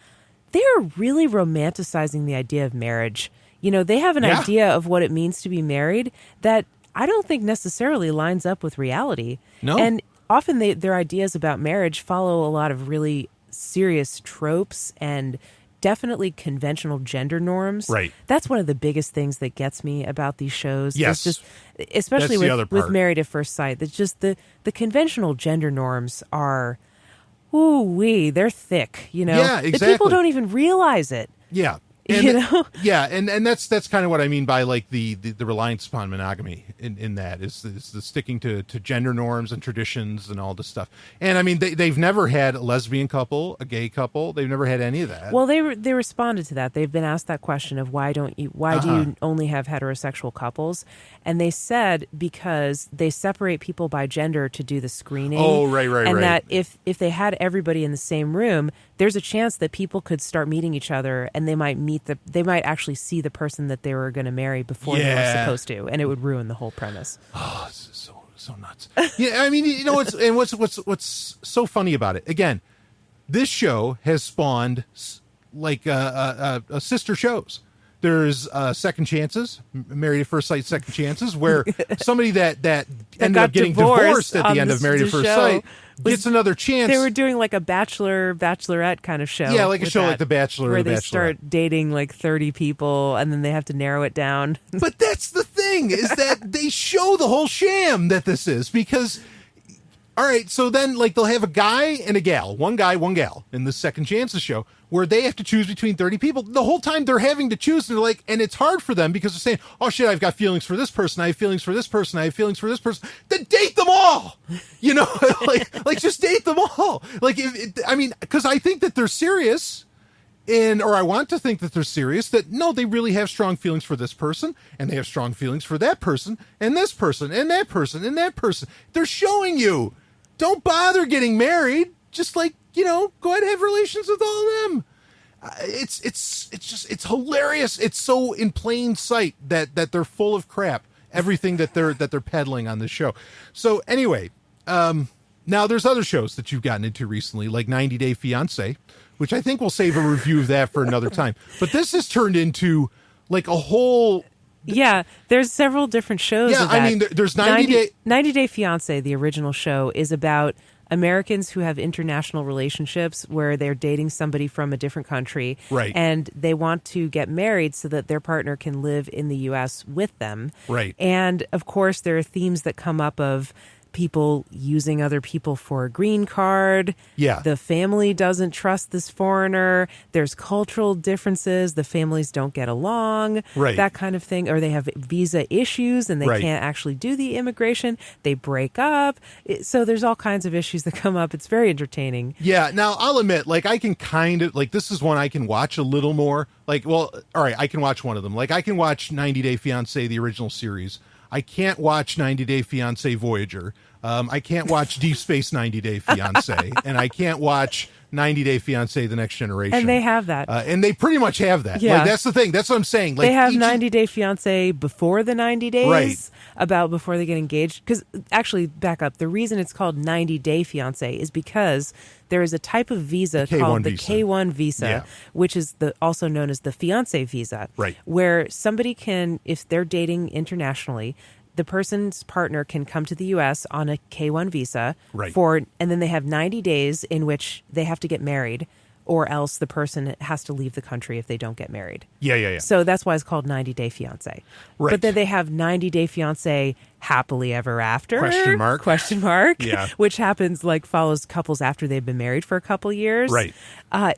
they're really romanticizing the idea of marriage. They have an idea of what it means to be married that I don't think necessarily lines up with reality. No. And often their ideas about marriage follow a lot of really serious tropes and definitely conventional gender norms. Right. That's one of the biggest things that gets me about these shows. Yes. It's just, especially with Married at First Sight, that's just the conventional gender norms are, they're thick, Yeah, exactly. The people don't even realize it. Yeah. Yeah, and that's kind of what I mean by like the reliance upon monogamy in that is the sticking to gender norms and traditions and all this stuff. And I mean they've never had a lesbian couple, a gay couple. They've never had any of that. Well, they responded to that. They've been asked that question of why do you only have heterosexual couples? And they said because they separate people by gender to do the screening. Oh, right. And that if they had everybody in the same room, there's a chance that people could start meeting each other and they might actually see the person that they were going to marry before they were supposed to, and it would ruin the whole premise. Oh, this is so nuts. Yeah, I mean, what's so funny about it? Again, this show has spawned like sister shows. There's Second Chances, Married at First Sight Second Chances, where somebody that ended up getting divorced at the end of Married at First Sight gets another chance. They were doing like a bachelorette kind of show. Yeah, like a show like The Bachelor. Where they start dating like 30 people and then they have to narrow it down. But that's the thing, is that they show the whole sham that this is, because... All right, so then, like, they'll have a guy and a gal, one guy, one gal, in the Second Chances show, where they have to choose between 30 people. The whole time they're having to choose, and they're like, and it's hard for them because they're saying, oh shit, I've got feelings for this person, I have feelings for this person, I have feelings for this person. Then date them all! like just date them all. Like, because I think that they're serious, or I want to think that they're serious, that no, they really have strong feelings for this person, and they have strong feelings for that person, and this person, and that person, and that person. They're showing you. Don't bother getting married. Just go ahead and have relations with all of them. It's hilarious. It's so in plain sight that they're full of crap. everything that they're peddling on this show. So anyway, now there's other shows that you've gotten into recently, like 90 Day Fiancé, which I think we'll save a review of that for another time. But this has turned into like a whole... Yeah, there's several different shows. Yeah, of that. I mean, there's 90 Day Fiancé, the original show, is about Americans who have international relationships where they're dating somebody from a different country. Right. And they want to get married so that their partner can live in the U.S. with them. Right. And, of course, there are themes that come up of people using other people for a green card. Yeah. The family doesn't trust this foreigner. There's cultural differences. The families don't get along. Right. That kind of thing. Or they have visa issues and they Right. can't actually do the immigration. They break up. So there's all kinds of issues that come up. It's very entertaining. Yeah. Now, I'll admit, like, I can kind of, like, this is one I can watch a little more. Like, well, all right, I can watch one of them. Like, I can watch 90 Day Fiancé, the original series. I can't watch 90 Day Fiancé Voyager. I can't watch Deep Space 90 Day Fiancé. And I can't watch 90 Day Fiancé The Next Generation. And they have that. And they pretty much have that. Yeah. Like, that's the thing. That's what I'm saying. Like, they have 90 Day Fiancé before the 90 days, Right. about before they get engaged. Because actually, back up, the reason it's called 90 Day Fiancé is because there is a type of visa called the K1 visa, Yeah. which is also known as the fiancé visa, Right. where somebody can, if they're dating internationally, the person's partner can come to the U.S. on a K1 visa Right. and then they have 90 days in which they have to get married, or else the person has to leave the country if they don't get married. Yeah. So that's why it's called 90 Day Fiancé. Right. But then they have 90 Day Fiancé Happily Ever After? Question mark. Yeah. Which happens, follows couples after they've been married for a couple years. Right.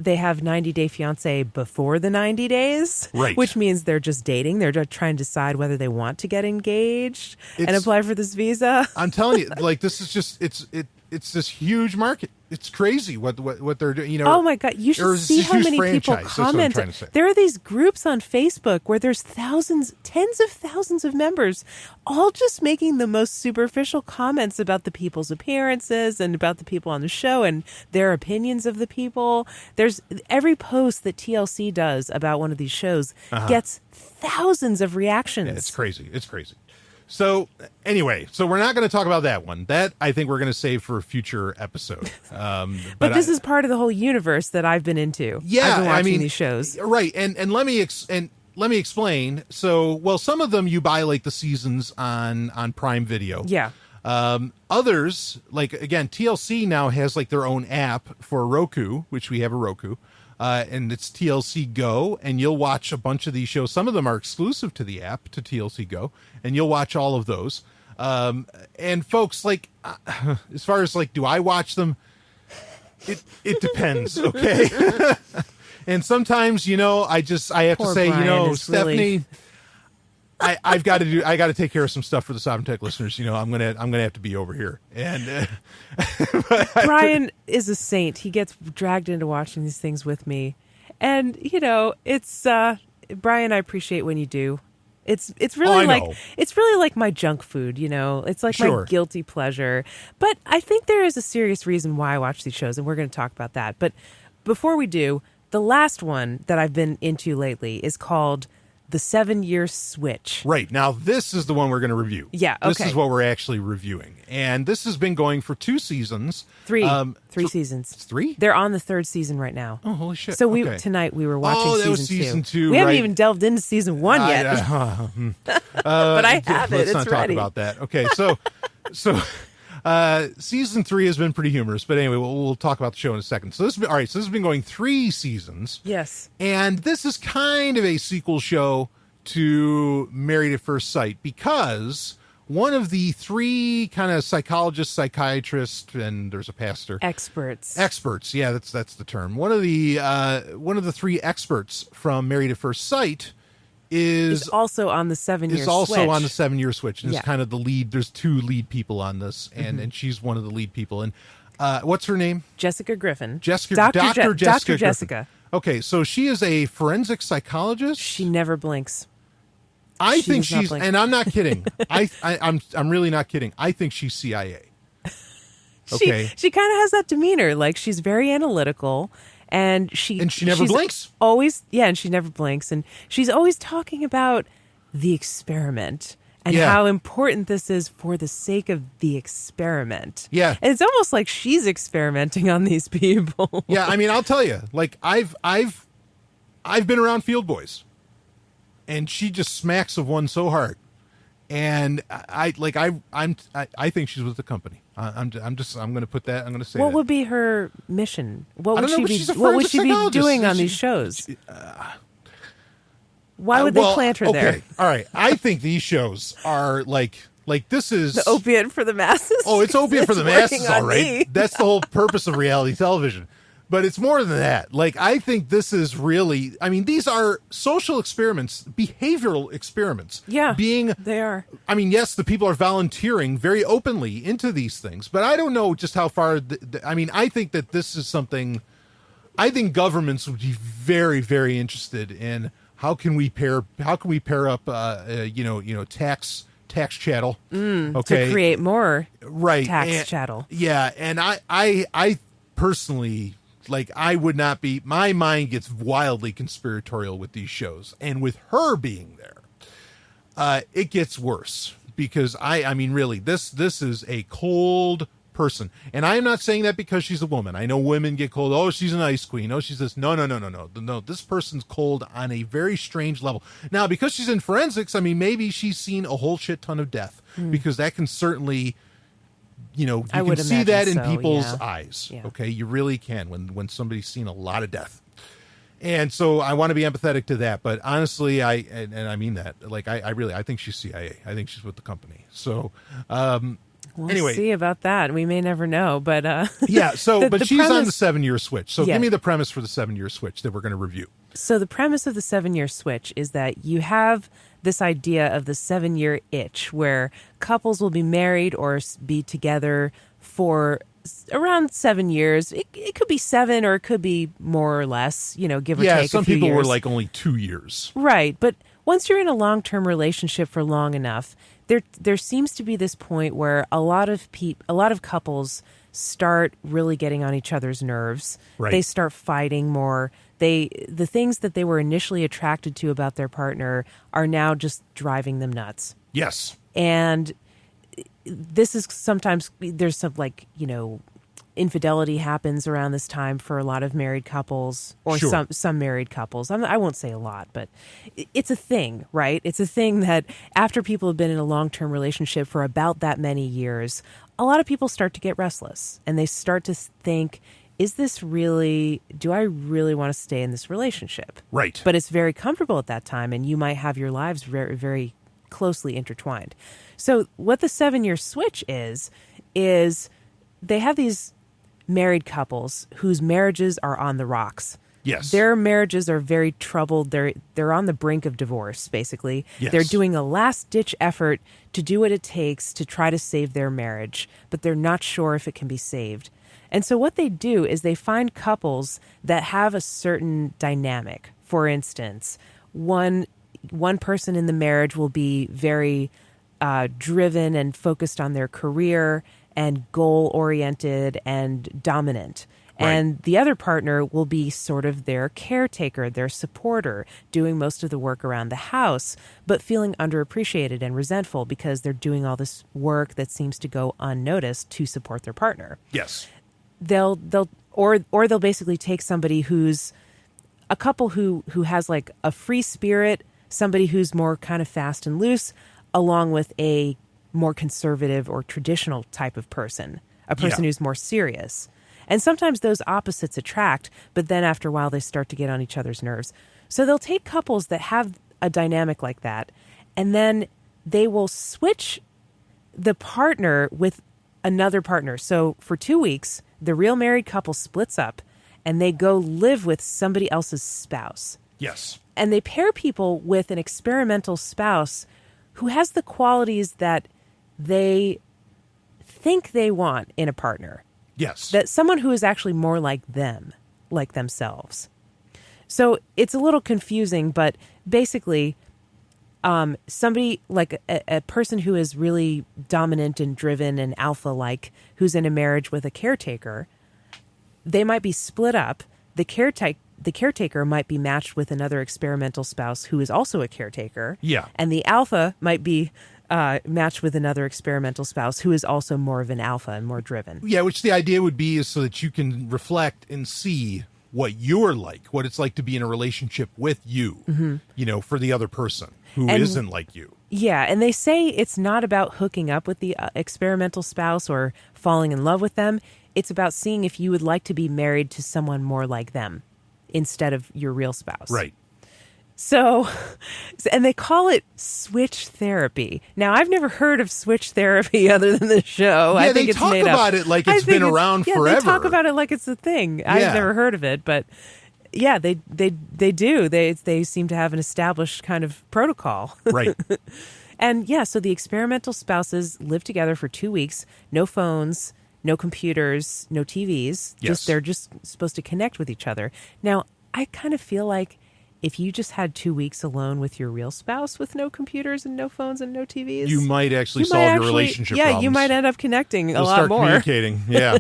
They have 90 Day Fiancé before the 90 days. Right. Which means they're just dating. They're just trying to decide whether they want to get engaged and apply for this visa. I'm telling you, like, this is just, it's this huge market. It's crazy what they're doing. You know. Oh my God! You should see how many people comment. There are these groups on Facebook where there's thousands, tens of thousands of members, all just making the most superficial comments about the people's appearances and about the people on the show and their opinions of the people. There's every post that TLC does about one of these shows gets thousands of reactions. Yeah, it's crazy. It's crazy. So anyway, we're not going to talk about that one. That I think we're going to save for a future episode. But this is part of the whole universe that I've been into. Yeah, I've been watching these shows. Right, and let me explain. So, well, some of them you buy like the seasons on Prime Video. Yeah. Others, like again, TLC now has like their own app for Roku, which we have a Roku. And it's TLC Go, and you'll watch a bunch of these shows. Some of them are exclusive to the app, to TLC Go, and you'll watch all of those. And folks, like, as far as like, do I watch them? It depends, okay? And sometimes, I have to say, Brian Stephanie, really... I got to take care of some stuff for the Sovryn Tech listeners. I'm gonna have to be over here. And Brian is a saint. He gets dragged into watching these things with me, and it's Brian. I appreciate when you do. It's really like my junk food. It's like my guilty pleasure. But I think there is a serious reason why I watch these shows, and we're going to talk about that. But before we do, the last one that I've been into lately is called The 7-Year Switch. Right. Now, this is the one we're going to review. Yeah, okay. This is what we're actually reviewing. And this has been going for 2 seasons. Three seasons. 3? They're on the 3rd season right now. Oh, holy shit. So tonight we were watching that was season 2. We haven't even delved into season 1 yet. But I have it. Let's it's not ready. talk about that. Okay, so season 3 has been pretty humorous, but anyway, we'll talk about the show in a second. So this has been going 3 seasons. Yes. And this is kind of a sequel show to Married at First Sight, because one of the 3 kind of psychologists, psychiatrists, and there's a pastor. Experts. Yeah, that's the term. One of the 3 experts from Married at First Sight is also on the 7-year switch. Is also on the 7-year switch, and is kind of the lead. There's 2 lead people on this, and she's one of the lead people. And what's her name? Jessica Griffin. Dr. Jessica. Griffin. Okay, so she is a forensic psychologist. She never blinks. I think she's, and I'm not kidding. I'm really not kidding. I think she's CIA. Okay, she kind of has that demeanor, like she's very analytical. And she never blinks. And she never blinks. And she's always talking about the experiment and how important this is for the sake of the experiment. Yeah. And it's almost like she's experimenting on these people. Yeah, I mean, I'll tell you, like I've been around field boys, and she just smacks of one so hard. And I think she's with the company. I'm going to put that. I'm going to say. What that. would be her mission? What would she be doing on these shows? Why would they plant her there? All right. I think these shows are like this is the opiate for the masses. Oh, it's opiate for the masses, all right. Me. That's the whole purpose of reality television. But it's more than that. Like, I think this is really, I mean, these are social experiments, behavioral experiments. Yeah, they are. I mean, yes, the people are volunteering very openly into these things, but I don't know just how far, I mean, I think that this is something, I think governments would be very, very interested in how can we pair up, tax chattel, to create more tax chattel. Yeah, and I personally, like, I would not be, my mind gets wildly conspiratorial with these shows, and with her being there, it gets worse, because I mean, really, this is a cold person, and I am not saying that because she's a woman. I know women get cold. Oh, she's an ice queen. Oh, she's this. No. This person's cold on a very strange level. Now, because she's in forensics, I mean, maybe she's seen a whole shit ton of death, because that can certainly, you can see that in people's eyes. Yeah. Okay, you really can when somebody's seen a lot of death. And so I want to be empathetic to that, but honestly, I mean that. Like, I think she's CIA. I think she's with the company. So, we'll see about that. We may never know, but yeah. So, but she's on the 7-year switch. So, give me the premise for the 7-year switch that we're going to review. So, the premise of the 7-year switch is that you have this idea of the 7-year itch, where couples will be married or be together for around 7 years. It could be 7, or it could be more or less, give or take a few years. Yeah, some people were like only 2 years. Right, but once you're in a long-term relationship for long enough, there seems to be this point where a lot of couples start really getting on each other's nerves. Right. They start fighting more. The things that they were initially attracted to about their partner are now just driving them nuts. Yes. And this is sometimes, there's some infidelity happens around this time for a lot of married couples, or some married couples. I won't say a lot, but it's a thing, right? It's a thing that after people have been in a long-term relationship for about that many years, a lot of people start to get restless, and they start to think, do I really want to stay in this relationship? Right. But it's very comfortable at that time, and you might have your lives very, very closely intertwined. So what the 7-year switch is they have these married couples whose marriages are on the rocks. Yes. Their marriages are very troubled. They're on the brink of divorce, basically. Yes. They're doing a last-ditch effort to do what it takes to try to save their marriage, but they're not sure if it can be saved. And so what they do is they find couples that have a certain dynamic. For instance, one person in the marriage will be very driven and focused on their career and goal-oriented and dominant. Right. And the other partner will be sort of their caretaker, their supporter, doing most of the work around the house, but feeling underappreciated and resentful because they're doing all this work that seems to go unnoticed to support their partner. Yes. They'll basically take somebody who's a couple who has like a free spirit, somebody who's more kind of fast and loose, along with a more conservative or traditional type of person, a person who's more serious. And sometimes those opposites attract, but then after a while they start to get on each other's nerves. So they'll take couples that have a dynamic like that, and then they will switch the partner with another partner. So for 2 weeks, the real married couple splits up and they go live with somebody else's spouse. Yes. And they pair people with an experimental spouse who has the qualities that they think they want in a partner. Yes. That someone who is actually more like them, like themselves. So it's a little confusing, but basically, somebody like a person who is really dominant and driven and alpha-like, who's in a marriage with a caretaker, they might be split up. The caretaker might be matched with another experimental spouse who is also a caretaker. Yeah. And the alpha might be match with another experimental spouse who is also more of an alpha and more driven. Yeah, which the idea would be is so that you can reflect and see what you're like, what it's like to be in a relationship with you, for the other person who isn't like you. Yeah, and they say it's not about hooking up with the experimental spouse or falling in love with them. It's about seeing if you would like to be married to someone more like them instead of your real spouse. Right. So, and they call it switch therapy. Now, I've never heard of switch therapy other than the show. Yeah, I think they talk about it like it's been around forever. They talk about it like it's a thing. Yeah. I've never heard of it, but yeah, they do. They seem to have an established kind of protocol. Right. And yeah, so the experimental spouses live together for 2 weeks, no phones, no computers, no TVs. Yes. They're just supposed to connect with each other. Now, I kind of feel like if you just had 2 weeks alone with your real spouse with no computers and no phones and no TVs, you might actually solve your relationship problems. Yeah, you might end up connecting a lot start more. Communicating, yeah.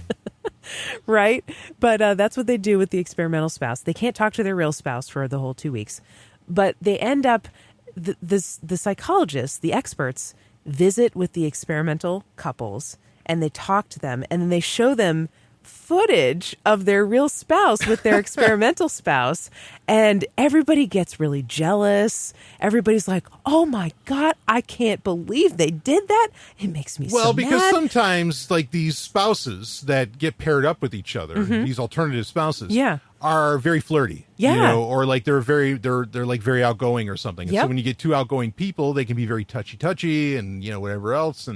Right? But that's what they do with the experimental spouse. They can't talk to their real spouse for the whole 2 weeks. But they end up, the psychologists, the experts, visit with the experimental couples and they talk to them and then they show them footage of their real spouse with their experimental spouse, and everybody gets really jealous. Everybody's like, oh my God, I can't believe they did that. It makes me so mad. Well, because sometimes like these spouses that get paired up with each other, these alternative spouses, are very flirty. Yeah. Or like they're like very outgoing or something. And so when you get two outgoing people, they can be very touchy and whatever else.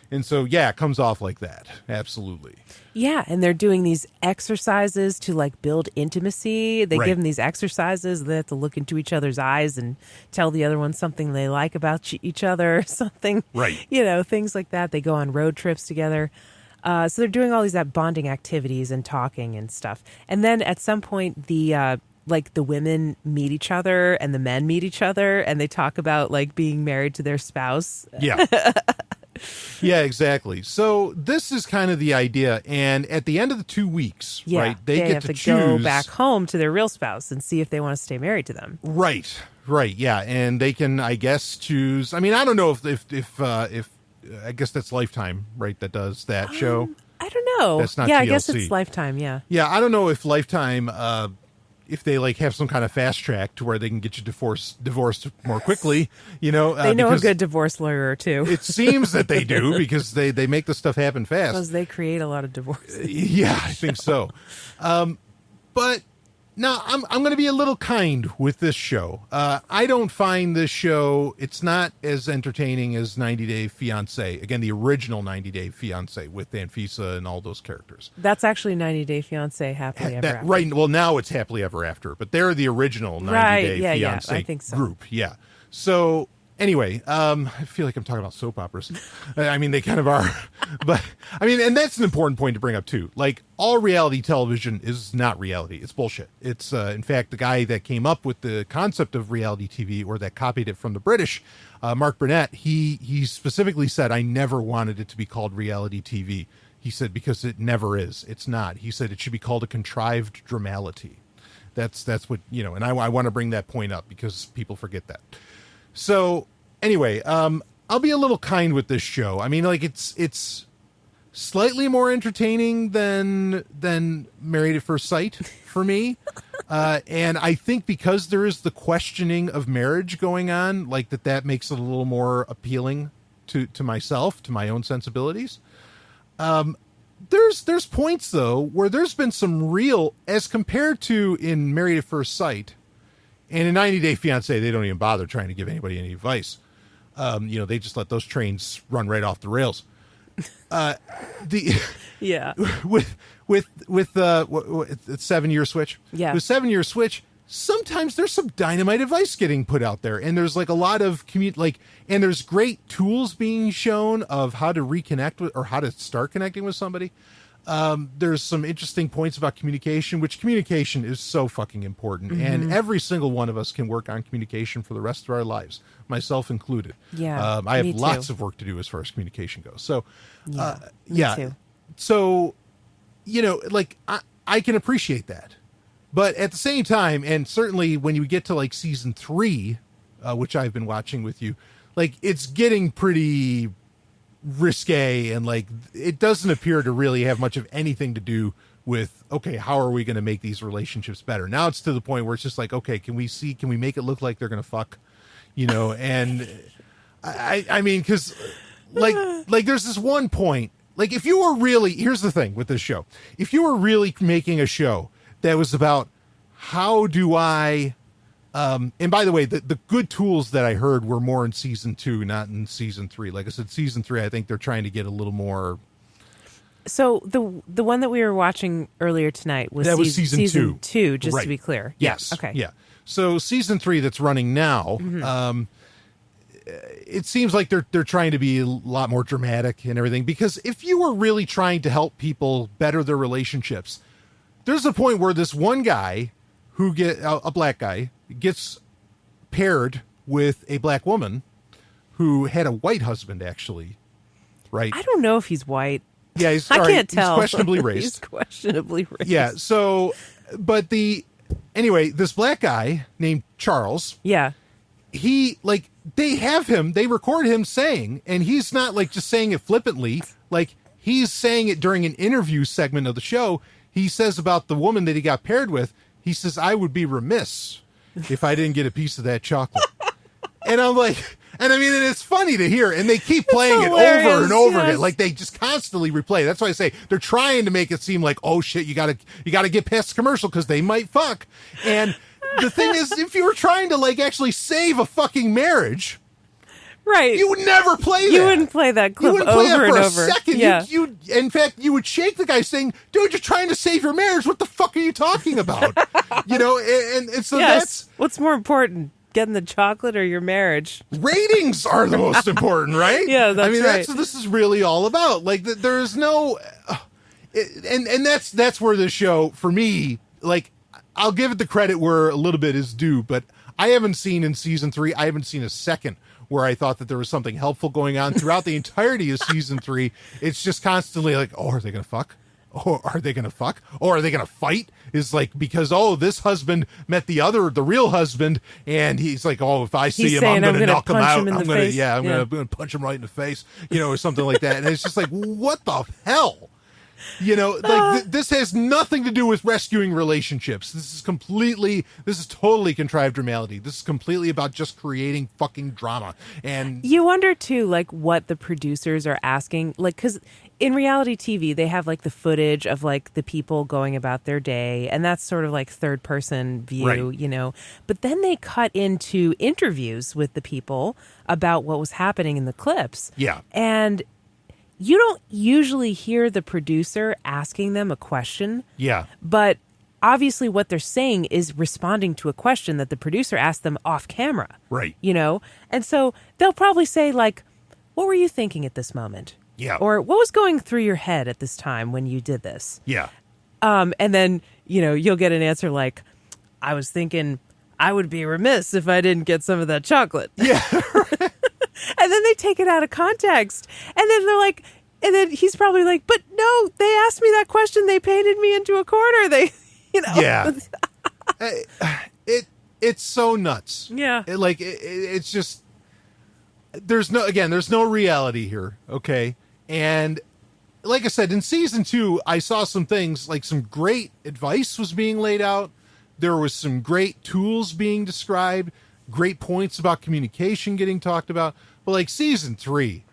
And so, yeah, it comes off like that. Absolutely. Yeah, and they're doing these exercises to like build intimacy. They give them these exercises. They have to look into each other's eyes and tell the other one something they like about each other, something, things like that. They go on road trips together. So they're doing all these bonding activities and talking and stuff. And then at some point, the women meet each other and the men meet each other and they talk about like being married to their spouse. Yeah. Yeah, exactly. So this is kind of the idea. And at the end of the 2 weeks, right, they get have to choose. Go back home to their real spouse and see if they want to stay married to them. Right. Yeah. And they can, I guess, choose. I mean, I don't know if I guess that's Lifetime, right? That does that show. I don't know. That's not TLC. TLC. I guess it's Lifetime. Yeah. Yeah. I don't know if Lifetime, if they like have some kind of fast track to where they can get you divorced more quickly, they know a good divorce lawyer or two. It seems that they do because they make the stuff happen fast. Because they create a lot of divorces. Yeah, I think so. But now I'm going to be a little kind with this show. I don't find this show, it's not as entertaining as 90 Day Fiancé. Again, the original 90 Day Fiancé with Anfisa and all those characters. That's actually 90 Day Fiancé Happily Ever After. Right. Well, now it's Happily Ever After, but they're the original 90 Day Fiancé I think so. group. Yeah. So anyway, I feel like I'm talking about soap operas. I mean, they kind of are. But, I mean, and that's an important point to bring up, too. Like, all reality television is not reality. It's bullshit. It's, in fact, the guy that came up with the concept of reality TV, or that copied it from the British, Mark Burnett, he specifically said, I never wanted it to be called reality TV. He said, because it never is. It's not. He said it should be called a contrived dramality. That's what, and I want to bring that point up because people forget that. So anyway, I'll be a little kind with this show. I mean, like it's slightly more entertaining than Married at First Sight for me. And I think because there is the questioning of marriage going on, like that makes it a little more appealing to myself, to my own sensibilities. There's points though where there's been some real, as compared to in Married at First Sight, and in 90 Day Fiancé, they don't even bother trying to give anybody any advice. They just let those trains run right off the rails. With 7-year switch. Yeah. With 7-year switch, sometimes there's some dynamite advice getting put out there, and there's like a lot of and there's great tools being shown of how to reconnect with, or how to start connecting with somebody. There's some interesting points about communication, which communication is so fucking important. Mm-hmm. And every single one of us can work on communication for the rest of our lives, myself included. Yeah. I have lots of work to do as far as communication goes. So, me too. So, I can appreciate that, but at the same time, and certainly when you get to like season 3, which I've been watching with you, like it's getting pretty risque, and like it doesn't appear to really have much of anything to do with, okay, how are we going to make these relationships better? Now it's to the point where it's just like, okay, can we make it look like they're going to fuck, and I mean, cause like there's this one point, like if you were really, here's the thing with this show, if you were really making a show that was about how do I, and by the way, the good tools that I heard were more in season 2, not in season 3. Like I said, season 3, I think they're trying to get a little more. So the one that we were watching earlier tonight was season 2, just to be clear. Yes. Okay. Yeah. So season 3 that's running now, it seems like they're trying to be a lot more dramatic and everything, because if you were really trying to help people better their relationships, there's a point where this one guy who a black guy gets paired with a black woman who had a white husband, actually, right? I don't know if he's white. Yeah, I can't tell. He's questionably racist. He's questionably racist. Yeah, so, but anyway, this black guy named Charles. Yeah. He, like, they record him saying, and he's not, like, just saying it flippantly. Like, he's saying it during an interview segment of the show. He says about the woman that he got paired with, he says, I would be remiss if I didn't get a piece of that chocolate. And I'm like, and I mean, and it's funny to hear, and they keep playing it over and over again. Like they just constantly replay. That's why I say they're trying to make it seem like, oh shit, you gotta get past the commercial because they might fuck. And the thing is, if you were trying to like actually save a fucking marriage, right, you would never play that. You wouldn't play that clip over and over. A second. Yeah. You in fact, you would shake the guy saying, dude, you're trying to save your marriage. What the fuck are you talking about? And so that's what's more important. Getting the chocolate or your marriage? Ratings are the most important, right? Yeah, that's right. I mean, that's what this is really all about. Like, there's no, and that's where the show, for me, like, I'll give it the credit where a little bit is due, but I haven't seen in season 3, I haven't seen a second where I thought that there was something helpful going on throughout the entirety of season 3. It's just constantly like, oh, are they going to fuck? Oh, are they going to fuck? Or are they going to fight? Is like, because, this husband met the real husband, and he's like, oh, if I see him, I'm going to knock him out. I'm going to punch him right in the face, or something like that. And it's just like, what the hell? This has nothing to do with rescuing relationships. This is totally contrived dramatic. This is completely about just creating fucking drama. And you wonder too, like, what the producers are asking, like, because in reality TV, they have like the footage of like the people going about their day, and that's sort of like third person view, right. But then they cut into interviews with the people about what was happening in the clips. Yeah. And you don't usually hear the producer asking them a question. Yeah. But obviously what they're saying is responding to a question that the producer asked them off camera. Right. And so they'll probably say like, what were you thinking at this moment? Yeah. Or what was going through your head at this time when you did this? Yeah. And then, you'll get an answer like, I was thinking I would be remiss if I didn't get some of that chocolate. Yeah. And then they take it out of context. And then they're like, and then he's probably like, but no, they asked me that question. They painted me into a corner. Yeah. It's so nuts. Yeah. It's just, there's no reality here. Okay. And like I said, in season 2, I saw some things, like some great advice was being laid out. There was some great tools being described, great points about communication getting talked about. But like season 3,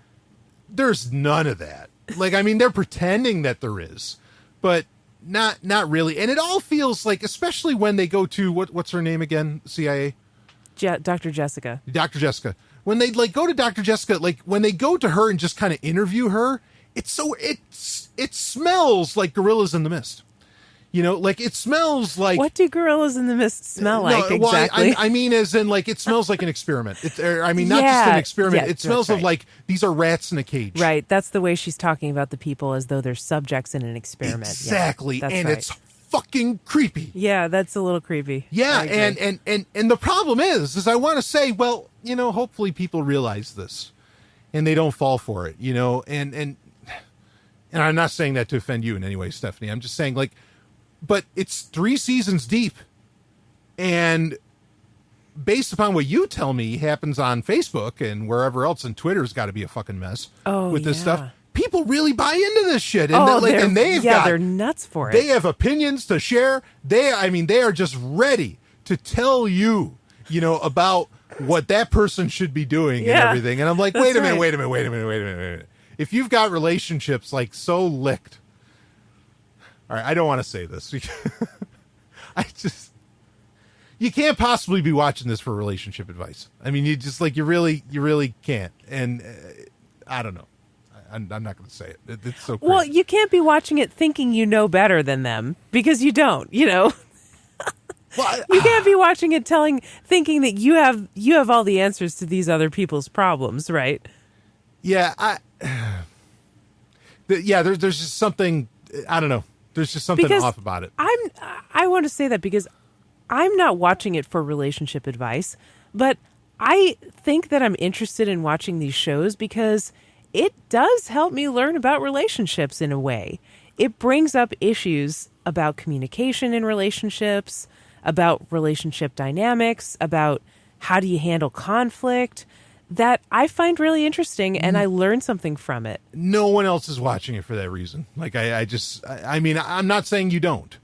there's none of that. Like, I mean, they're pretending that there is, but not really. And it all feels like, especially when they go to, what's her name again? CIA? Dr. Jessica. Dr. Jessica. When they like go to Dr. Jessica, like when they go to her and just kind of interview her, it smells like Gorillas in the Mist. Like it smells like. What do Gorillas in the Mist smell like exactly? Well, I mean, as in like it smells like an experiment. Not just an experiment. It smells of like these are rats in a cage. Right. That's the way she's talking about the people, as though they're subjects in an experiment. Exactly. Yeah, and right. It's fucking creepy. Yeah, that's a little creepy. Yeah, and the problem is I want to say, well, hopefully people realize this and they don't fall for it, and I'm not saying that to offend you in any way, Stephanie. I'm just saying, like, but it's 3 seasons deep, and based upon what you tell me happens on Facebook and wherever else, and Twitter's got to be a fucking mess with this stuff. People really buy into this shit, and they're nuts for it. They have opinions to share. They are just ready to tell you, about what that person should be doing and everything. And I'm like, wait a minute. If you've got relationships like so licked, all right, I don't want to say this. You can't possibly be watching this for relationship advice. I mean, you really can't. And I don't know. I'm not going to say it. It's so crazy. Well, you can't be watching it thinking you know better than them, because you don't, Well, you can't be watching it thinking that you have all the answers to these other people's problems, right? Yeah, there's just something, I don't know. There's just something off about it. I want to say that because I'm not watching it for relationship advice, but I think that I'm interested in watching these shows because it does help me learn about relationships in a way. It brings up issues about communication in relationships, about relationship dynamics, about how do you handle conflict, that I find really interesting, and I learn something from it. No one else is watching it for that reason. Like, I mean, I'm not saying you don't.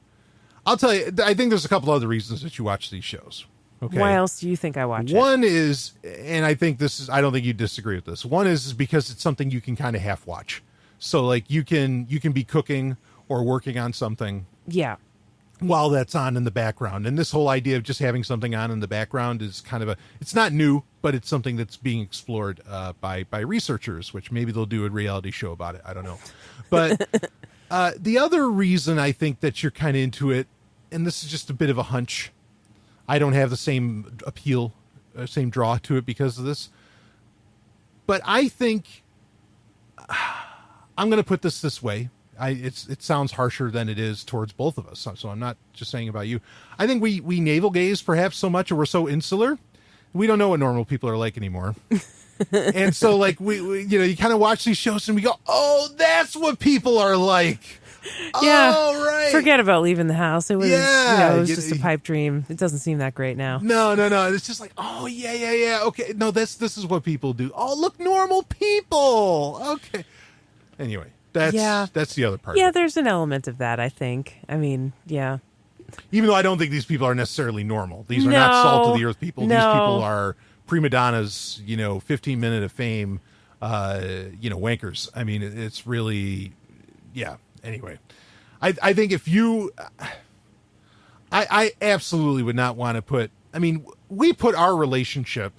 I'll tell you, I think there's a couple other reasons that you watch these shows. Okay. Why else do you think I watch it? One is, and I don't think you disagree with this. One is because it's something you can kind of half watch. So like you can be cooking or working on something. Yeah. While that's on in the background. And this whole idea of just having something on in the background is kind of it's not new, but it's something that's being explored by researchers, which maybe they'll do a reality show about it. I don't know. But the other reason I think that you're kind of into it, and this is just a bit of a hunch, I don't have the same appeal, same draw to it because of this. But I think I'm going to put this way. It sounds harsher than it is towards both of us. So I'm not just saying about you. I think we navel gaze perhaps so much, or we're so insular, we don't know what normal people are like anymore. And so like we you kind of watch these shows and we go, oh, that's what people are like. Yeah. Oh, right. Forget about leaving the house. It was, it was just a pipe dream. It doesn't seem that great now. No. It's just like, oh, yeah. Okay. No, this is what people do. Oh, look, normal people. Okay. Anyway, that's the other part. Yeah, there's an element of that, I think. I mean, yeah. Even though I don't think these people are necessarily normal. These are not salt of the earth people. No. These people are prima donnas, 15-minute of fame, wankers. I mean, it's really, yeah. Anyway, I think if you, I absolutely would not want to put, I mean, we put our relationship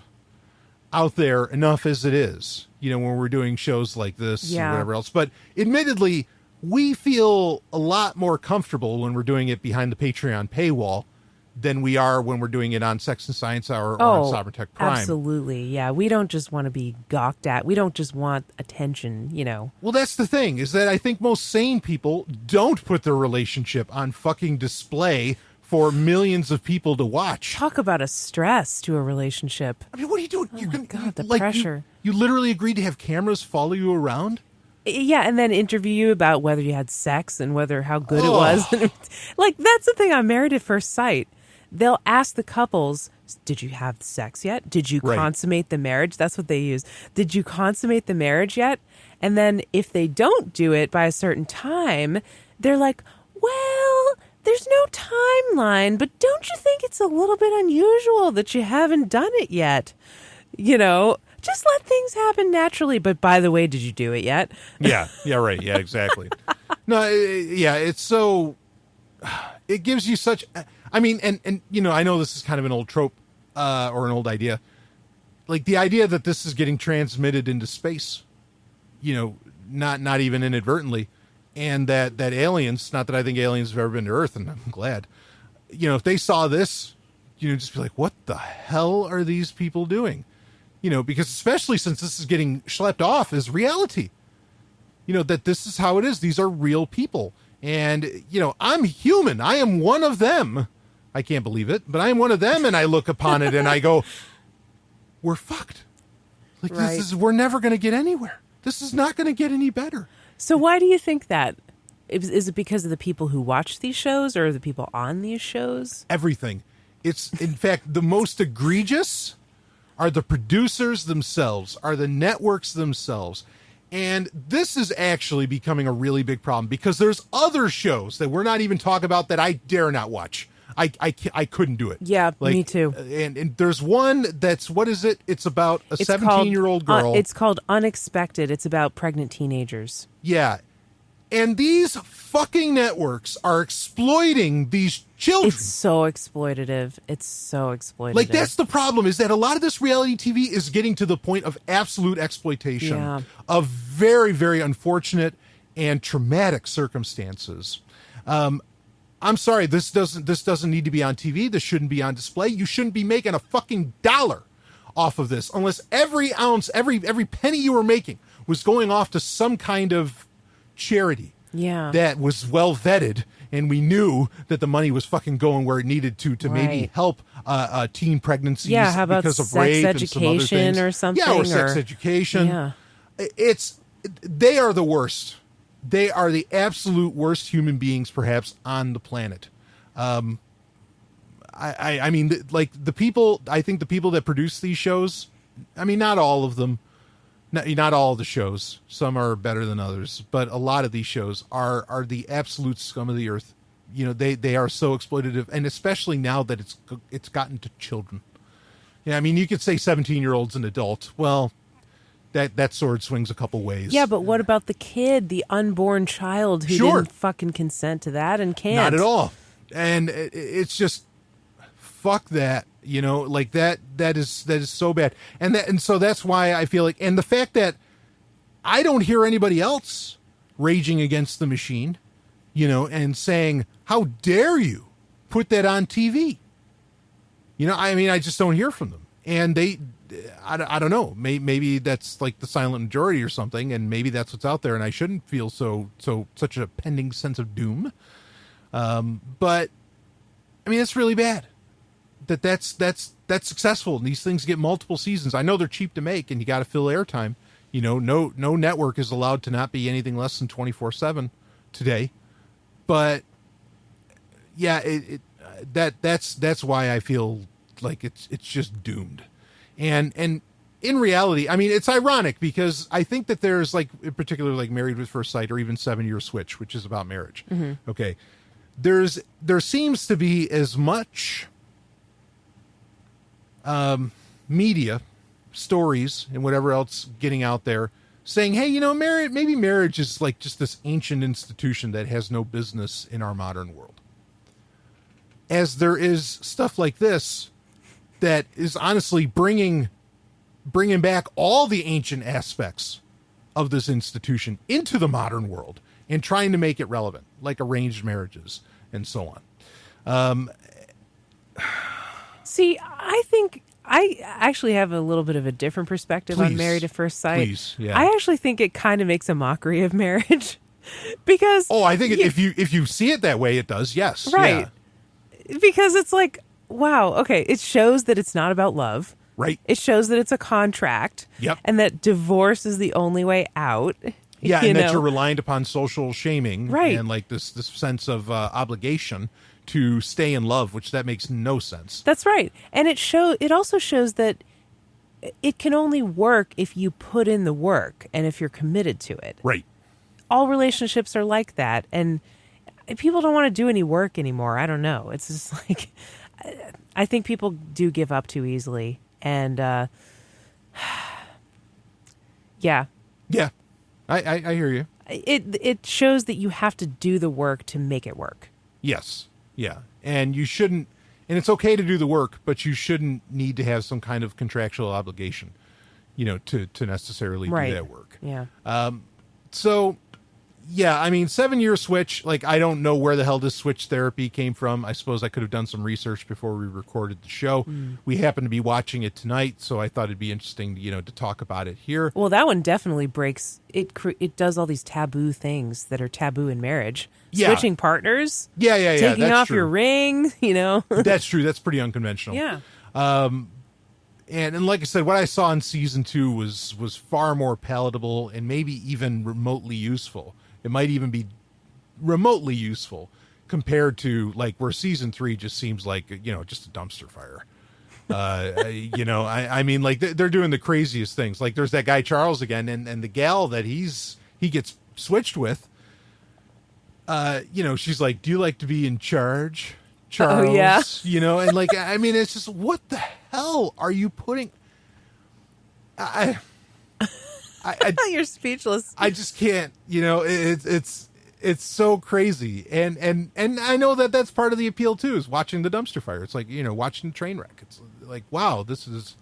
out there enough as it is, when we're doing shows like this or whatever else. But admittedly, we feel a lot more comfortable when we're doing it behind the Patreon paywall than we are when we're doing it on Sex and Science Hour or on Sovryn Tech Prime. Absolutely. Yeah. We don't just want to be gawked at. We don't just want attention, Well, that's the thing, is that I think most sane people don't put their relationship on fucking display for millions of people to watch. Talk about a stress to a relationship. I mean, what are you doing? Oh, God, the pressure. You literally agreed to have cameras follow you around? Yeah, and then interview you about whether you had sex and how good it was. Like, that's the thing on Married at First Sight. They'll ask the couples, did you have sex yet? Did you consummate the marriage? That's what they use. Did you consummate the marriage yet? And then if they don't do it by a certain time, they're like, well, there's no timeline, but don't you think it's a little bit unusual that you haven't done it yet? Just let things happen naturally. But by the way, did you do it yet? Yeah, right. Yeah, exactly. No, it's so, it gives you such, I mean, and I know this is kind of an old trope or an old idea. Like the idea that this is getting transmitted into space, not even inadvertently. And that aliens, not that I think aliens have ever been to Earth, and I'm glad, if they saw this, just be like, what the hell are these people doing? Because especially since this is getting schlepped off as reality, that this is how it is. These are real people. And, I'm human. I am one of them. I can't believe it, but I am one of them. And I look upon it and I go, we're fucked. Like, we're never going to get anywhere. This is not going to get any better. So why do you think that? Is it because of the people who watch these shows or the people on these shows? Everything. It's, in fact, the most egregious are the producers themselves, are the networks themselves. And this is actually becoming a really big problem because there's other shows that we're not even talking about that I dare not watch. I couldn't do it. Yeah, me too. And there's one that's, what is it? It's about a 17-year-old girl. It's called Unexpected. It's about pregnant teenagers. Yeah. And these fucking networks are exploiting these children. It's so exploitative. Like, that's the problem, is that a lot of this reality TV is getting to the point of absolute exploitation of very, very unfortunate and traumatic circumstances. I'm sorry, this doesn't need to be on TV. This shouldn't be on display. You shouldn't be making a fucking dollar off of this unless every ounce, every penny you were making was going off to some kind of charity that was well vetted, and we knew that the money was fucking going where it needed to maybe help teen pregnancies how about because of sex rape education and some other things. or something? Or sex education. Yeah. They are the worst. They are the absolute worst human beings, perhaps, on the planet. I mean, like, the people, I think the people that produce these shows, I mean, not all of them, not all of the shows. Some are better than others, but a lot of these shows are the absolute scum of the earth. You know, they are so exploitative, and especially now that it's gotten to children. Yeah, I mean, you could say 17-year-old's an adult. Well, that sword swings a couple ways. Yeah, but what about the kid, the unborn child who didn't fucking consent to that and can't? Not at all. And it's just, fuck that. You know, like that is so bad. And so that's why I feel like, and the fact that I don't hear anybody else raging against the machine, you know, and saying, how dare you put that on TV? You know, I mean, I just don't hear from them. And I don't know, maybe that's like the silent majority or something, and maybe that's what's out there, and I shouldn't feel such a pending sense of doom. But I mean, it's really bad that's successful, and these things get multiple seasons. I know they're cheap to make, and you got to fill airtime. You know, no network is allowed to not be anything less than 24/7 today. But yeah, that's why I feel like it's just doomed. And in reality, I mean, it's ironic because I think that there's, like, in particular, like Married at First Sight or even 7-Year Switch, which is about marriage. Mm-hmm. Okay. There seems to be as much media, stories, and whatever else getting out there saying, hey, you know, maybe marriage is like just this ancient institution that has no business in our modern world. As there is stuff like this that is honestly bringing back all the ancient aspects of this institution into the modern world and trying to make it relevant, like arranged marriages and so on. See, I think I actually have a little bit of a different perspective on Married at First Sight. Please, yeah. I actually think it kind of makes a mockery of marriage because... Oh, I think if you see it that way, it does, yes. Right. Yeah. Because it's like, wow, okay, it shows that it's not about love. Right. It shows that it's a contract. Yep. And that divorce is the only way out. Yeah, and that you're reliant upon social shaming. Right. And like this sense of obligation to stay in love, which that makes no sense. That's right. And it also shows that it can only work if you put in the work and if you're committed to it. Right. All relationships are like that. And people don't want to do any work anymore. I don't know. It's just like, I think people do give up too easily. And, yeah. Yeah. I hear you. It shows that you have to do the work to make it work. Yes. Yeah. And you shouldn't, and it's okay to do the work, but you shouldn't need to have some kind of contractual obligation, you know, to necessarily do that work. Yeah. So, yeah, I mean, 7-Year Switch, like, I don't know where the hell this switch therapy came from. I suppose I could have done some research before we recorded the show. We happen to be watching it tonight, so I thought it'd be interesting, you know, to talk about it here. Well, that one definitely breaks, it does all these taboo things that are taboo in marriage. Yeah. Switching partners. Yeah. Taking that's off true. your ring, you know. That's true. That's pretty unconventional. Yeah. And like I said, what I saw in season 2 was far more palatable and maybe even remotely useful. It might even be remotely useful compared to like where season 3 just seems like, just a dumpster fire. I mean, like they're doing the craziest things. Like there's that guy Charles again, and the gal that he gets switched with. She's like, "Do you like to be in charge, Charles?" Oh, yeah. And like, I mean, it's just, what the hell are you putting? You're speechless. I just can't. It's so crazy, and I know that that's part of the appeal too, is watching the dumpster fire. It's like, watching a train wreck. It's like, wow, this is,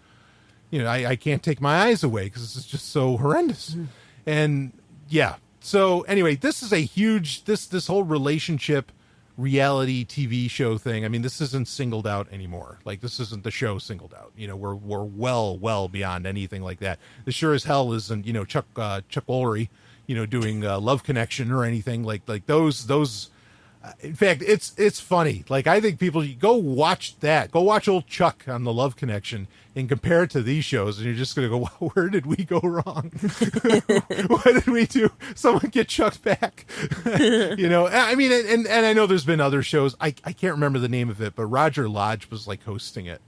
I can't take my eyes away because this is just so horrendous. Mm-hmm. And yeah, so anyway, this is a huge this whole relationship reality TV show thing. I mean, this isn't singled out anymore. Like, this isn't the show Singled Out. We're well beyond anything like that. This sure as hell isn't Chuck Lorre, doing Love Connection or anything like those. In fact, it's funny. Like, I think people, you go watch that. Go watch old Chuck on the Love Connection and compare it to these shows, and you're just going to go, wow, where did we go wrong? What did we do? Someone get Chuck back. I mean, and I know there's been other shows. I can't remember the name of it, but Roger Lodge was like hosting it.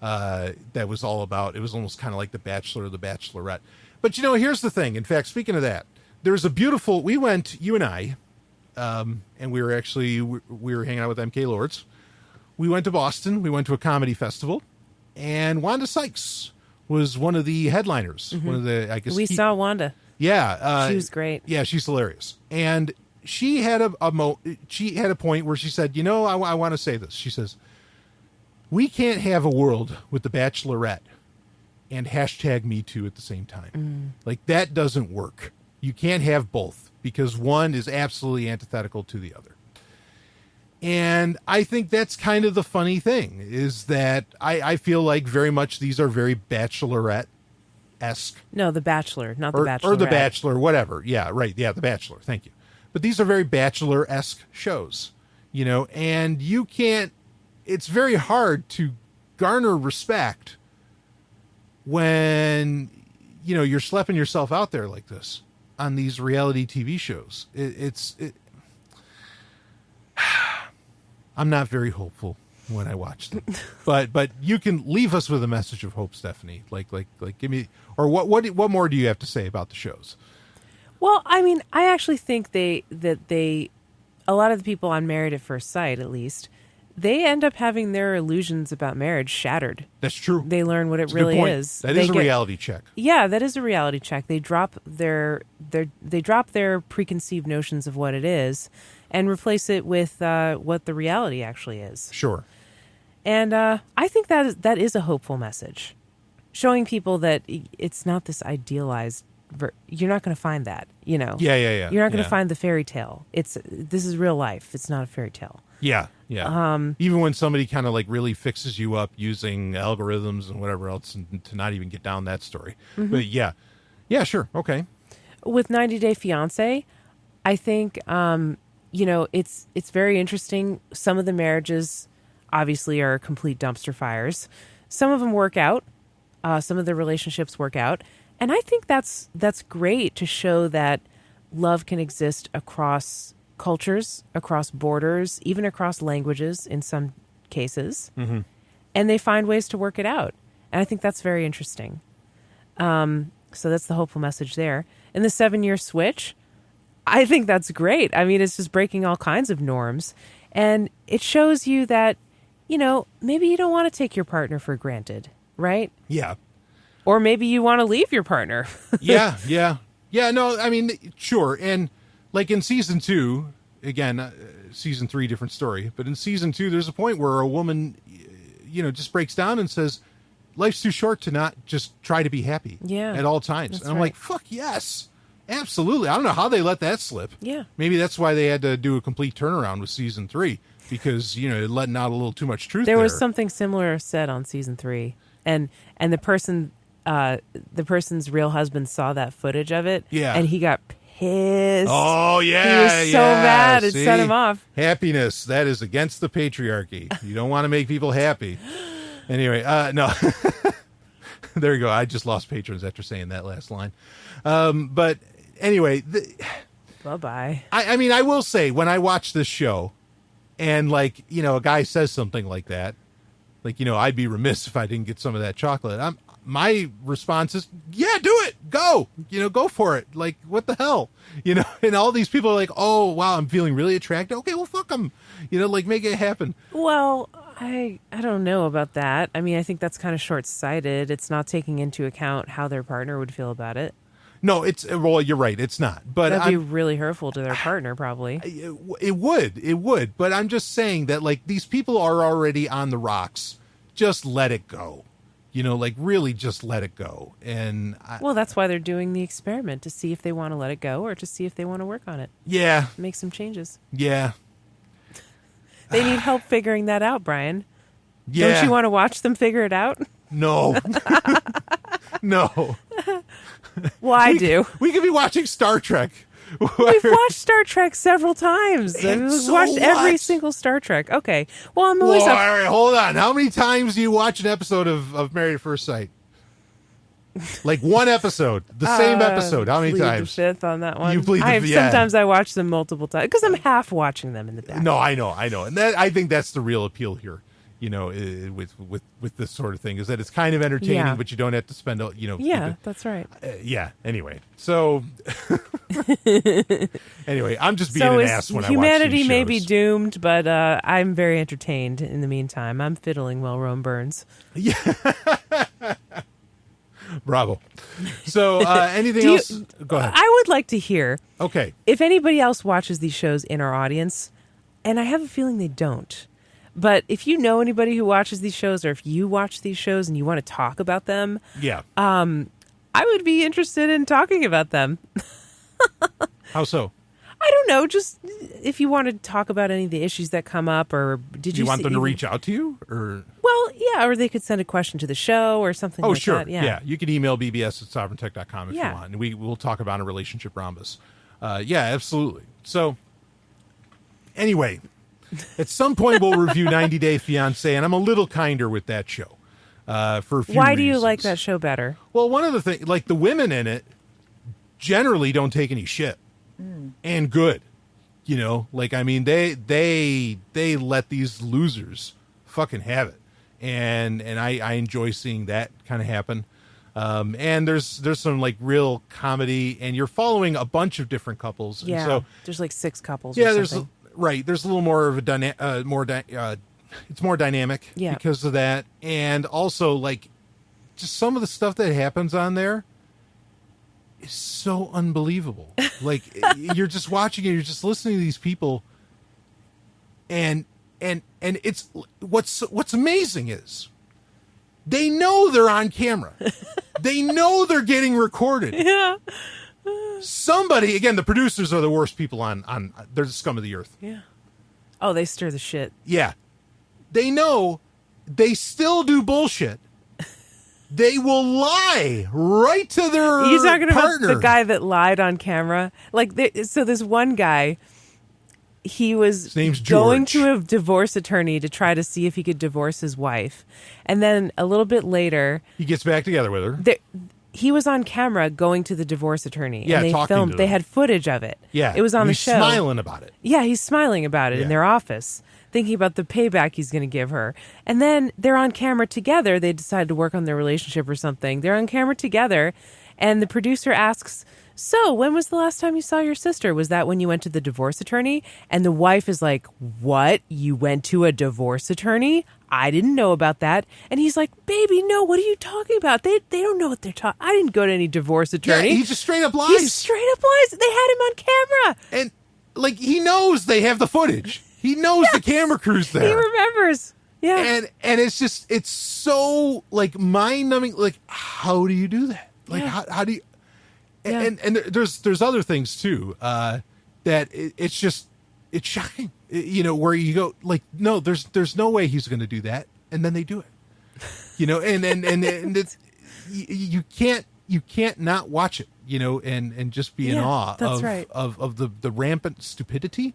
That was all about, it was almost kind of like The Bachelor or The Bachelorette. But here's the thing. In fact, speaking of that, there's a beautiful, we went, you and I, and we were hanging out with MK Lords. We went to Boston. We went to a comedy festival, and Wanda Sykes was one of the headliners. Mm-hmm. One of the, I guess we saw Wanda. Yeah, she was great. Yeah, she's hilarious. And she had a point where she said, I want to say this. She says, we can't have a world with The Bachelorette and #MeToo at the same time. Like, that doesn't work. You can't have both, because one is absolutely antithetical to the other. And I think that's kind of the funny thing, is that I feel like very much these are very Bachelorette-esque. No, The Bachelor, not The Bachelorette. Or The Bachelor, whatever. Yeah, right. Yeah, The Bachelor. Thank you. But these are very Bachelor-esque shows, and you can't, it's very hard to garner respect when, you're schlepping yourself out there like this on these reality TV shows. I'm not very hopeful when I watch them, but you can leave us with a message of hope, Stephanie. Like give me, or what more do you have to say about the shows? Well, I mean, I actually think a lot of the people on Married at First Sight, at least, they end up having their illusions about marriage shattered. That's true. They learn what it really is. That is a reality check. Yeah, that is a reality check. They drop their preconceived notions of what it is and replace it with what the reality actually is. Sure. And I think that is a hopeful message, showing people that it's not this idealized. You're not going to find that, Yeah. You're not going to find the fairy tale. This is real life. It's not a fairy tale. Yeah. Even when somebody kind of like really fixes you up using algorithms and whatever else, and to not even get down that story. Mm-hmm. But yeah, sure, okay. With 90 Day Fiancé, I think it's very interesting. Some of the marriages obviously are complete dumpster fires. Some of them work out. Some of the relationships work out, and I think that's great to show that love can exist across cultures, across borders, even across languages in some cases. Mm-hmm. And they find ways to work it out. And I think that's very interesting. So that's the hopeful message there. And the 7-year switch, I think that's great. I mean, it's just breaking all kinds of norms. And it shows you that, maybe you don't want to take your partner for granted, right? Yeah. Or maybe you want to leave your partner. Yeah. No, I mean, sure. And like in season 2, again, season 3, different story. But in season 2, there's a point where a woman, just breaks down and says, life's too short to not just try to be happy at all times. And I'm like, fuck yes, absolutely. I don't know how they let that slip. Yeah. Maybe that's why they had to do a complete turnaround with season 3, because, letting out a little too much truth there. There was something similar said on season 3. And the person's real husband saw that footage of it. Yeah. And he got pissed. Oh, yeah. He was so mad. It set him off. Happiness. That is against the patriarchy. You don't want to make people happy. Anyway, no. There you go. I just lost patrons after saying that last line. But anyway. Bye-bye. I mean, I will say, when I watch this show, And like, a guy says something like that, like, I'd be remiss if I didn't get some of that chocolate. My response is, yeah, do it. Go, go for it. Like, what the hell, and all these people are like, oh, wow, I'm feeling really attracted. Okay, well, fuck them, like make it happen. Well, I don't know about that. I mean, I think that's kind of short-sighted. It's not taking into account how their partner would feel about it. No, well, you're right. It's not. But that'd be really hurtful to their partner, probably. It would. But I'm just saying that, like, these people are already on the rocks. Just let it go. Like, really just let it go. And well, that's why they're doing the experiment, to see if they want to let it go or to see if they want to work on it. Yeah. Make some changes. Yeah. They need help figuring that out, Brian. Yeah. Don't you want to watch them figure it out? No. No. Well, I do. We could be watching Star Trek. We've watched Star Trek several times. We've watched every single Star Trek. Okay. Well, I'm always all right, hold on. How many times do you watch an episode of Married at First Sight? Like one episode, the same episode. How many times? The fifth on that one. You plead the fifth. Sometimes I watch them multiple times because I'm half watching them in the back. No, I know, and I think that's the real appeal here. With this sort of thing, is that it's kind of entertaining, but you don't have to spend, Yeah, that's right. Yeah. Anyway, so anyway, I'm just being an ass when I watch these shows. Humanity may be doomed, but I'm very entertained in the meantime. I'm fiddling while Rome burns. Yeah. Bravo. So anything else? Go ahead. I would like to hear. Okay. If anybody else watches these shows in our audience, and I have a feeling they don't. But if you know anybody who watches these shows, or if you watch these shows and you want to talk about them, I would be interested in talking about them. How so? I don't know. Just if you want to talk about any of the issues that come up, or did you want them to reach out to you, or? Well, yeah, or they could send a question to the show or something. Oh, like sure. That. Yeah, you can email bbs@sovryntech.com if you want, and we'll talk about a relationship rhombus. Yeah, absolutely. So, anyway. At some point, we'll review 90 Day Fiancé, and I'm a little kinder with that show for a few Why reasons. do you like that show better? Well, one of the things, like the women in it generally don't take any shit, and good. Like, I mean, they let these losers fucking have it, and I enjoy seeing that kind of happen. And there's some like real comedy, and you're following a bunch of different couples. Yeah, and so there's like 6 couples. Yeah, or something. there's a little more of a it's more dynamic because of that, and also like just some of the stuff that happens on there is so unbelievable. Like you're just watching it, you're just listening to these people, and it's what's amazing is they know they're on camera, they know they're getting recorded. Yeah. Somebody, again, the producers are the worst people on they're the scum of the earth. Yeah. Oh, they stir the shit. Yeah. They know they still do bullshit. They will lie right to their You're talking partner. about the guy that lied on camera? Like, so this one guy, he was His name's going George. to a divorce attorney to try to see if he could divorce his wife. And then a little bit later, He gets back together with her. he was on camera going to the divorce attorney. Yeah, and they talking filmed. to They them. had footage of it. Yeah. It was on the He's show. smiling about it. Yeah, he's smiling about it in Yeah. their office, thinking about the payback he's going to give her. And then they're on camera together. They decide to work on their relationship or something. They're on camera together, and the producer asks, so when was the last time you saw your sister? Was that when you went to the divorce attorney? And the wife is like, what? You went to a divorce attorney? I didn't know about that. And he's like, baby, no, what are you talking about? They don't know what they're talking. I didn't go to any divorce attorney. Yeah, he just straight up lies. He straight up lies. They had him on camera. And like he knows they have the footage. He knows the camera crew's there. He remembers. Yeah. And it's just, it's so like mind numbing. Like, how do you do that? Like, how do you, and there's other things too, that it's just, it's shocking, where you go like, no, there's no way he's going to do that. And then they do it, and it's, you can't not watch it. and just be in awe of the rampant stupidity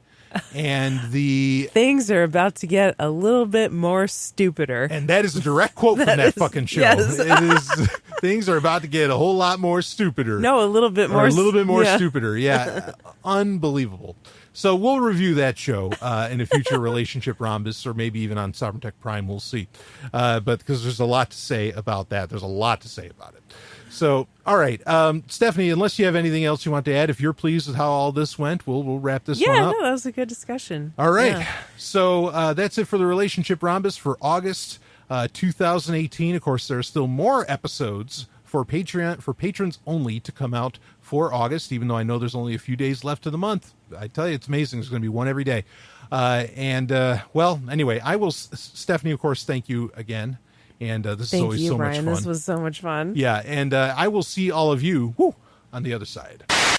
and the things are about to get a little bit more stupider. And that is a direct quote from that fucking show. Yes. It is things are about to get a whole lot more stupider. No, a little bit more. Or a little bit more stupider. Yeah. Unbelievable. So we'll review that show in a future Relationship Rhombus, or maybe even on Sovryn Tech Prime. We'll see. But because there's a lot to say about that. There's a lot to say about it. So, all right. Stephanie, unless you have anything else you want to add, if you're pleased with how all this went, we'll wrap this one up. Yeah, no, that was a good discussion. All right. Yeah. So that's it for the Relationship Rhombus for August 2018. Of course, there are still more episodes for patrons only to come out for August, even though I know there's only a few days left of the month. I tell you, it's amazing. There's going to be one every day. Well, anyway, I will, Stephanie, of course, thank you again. And this is always so much fun. This was so much fun. Yeah, and I will see all of you on the other side.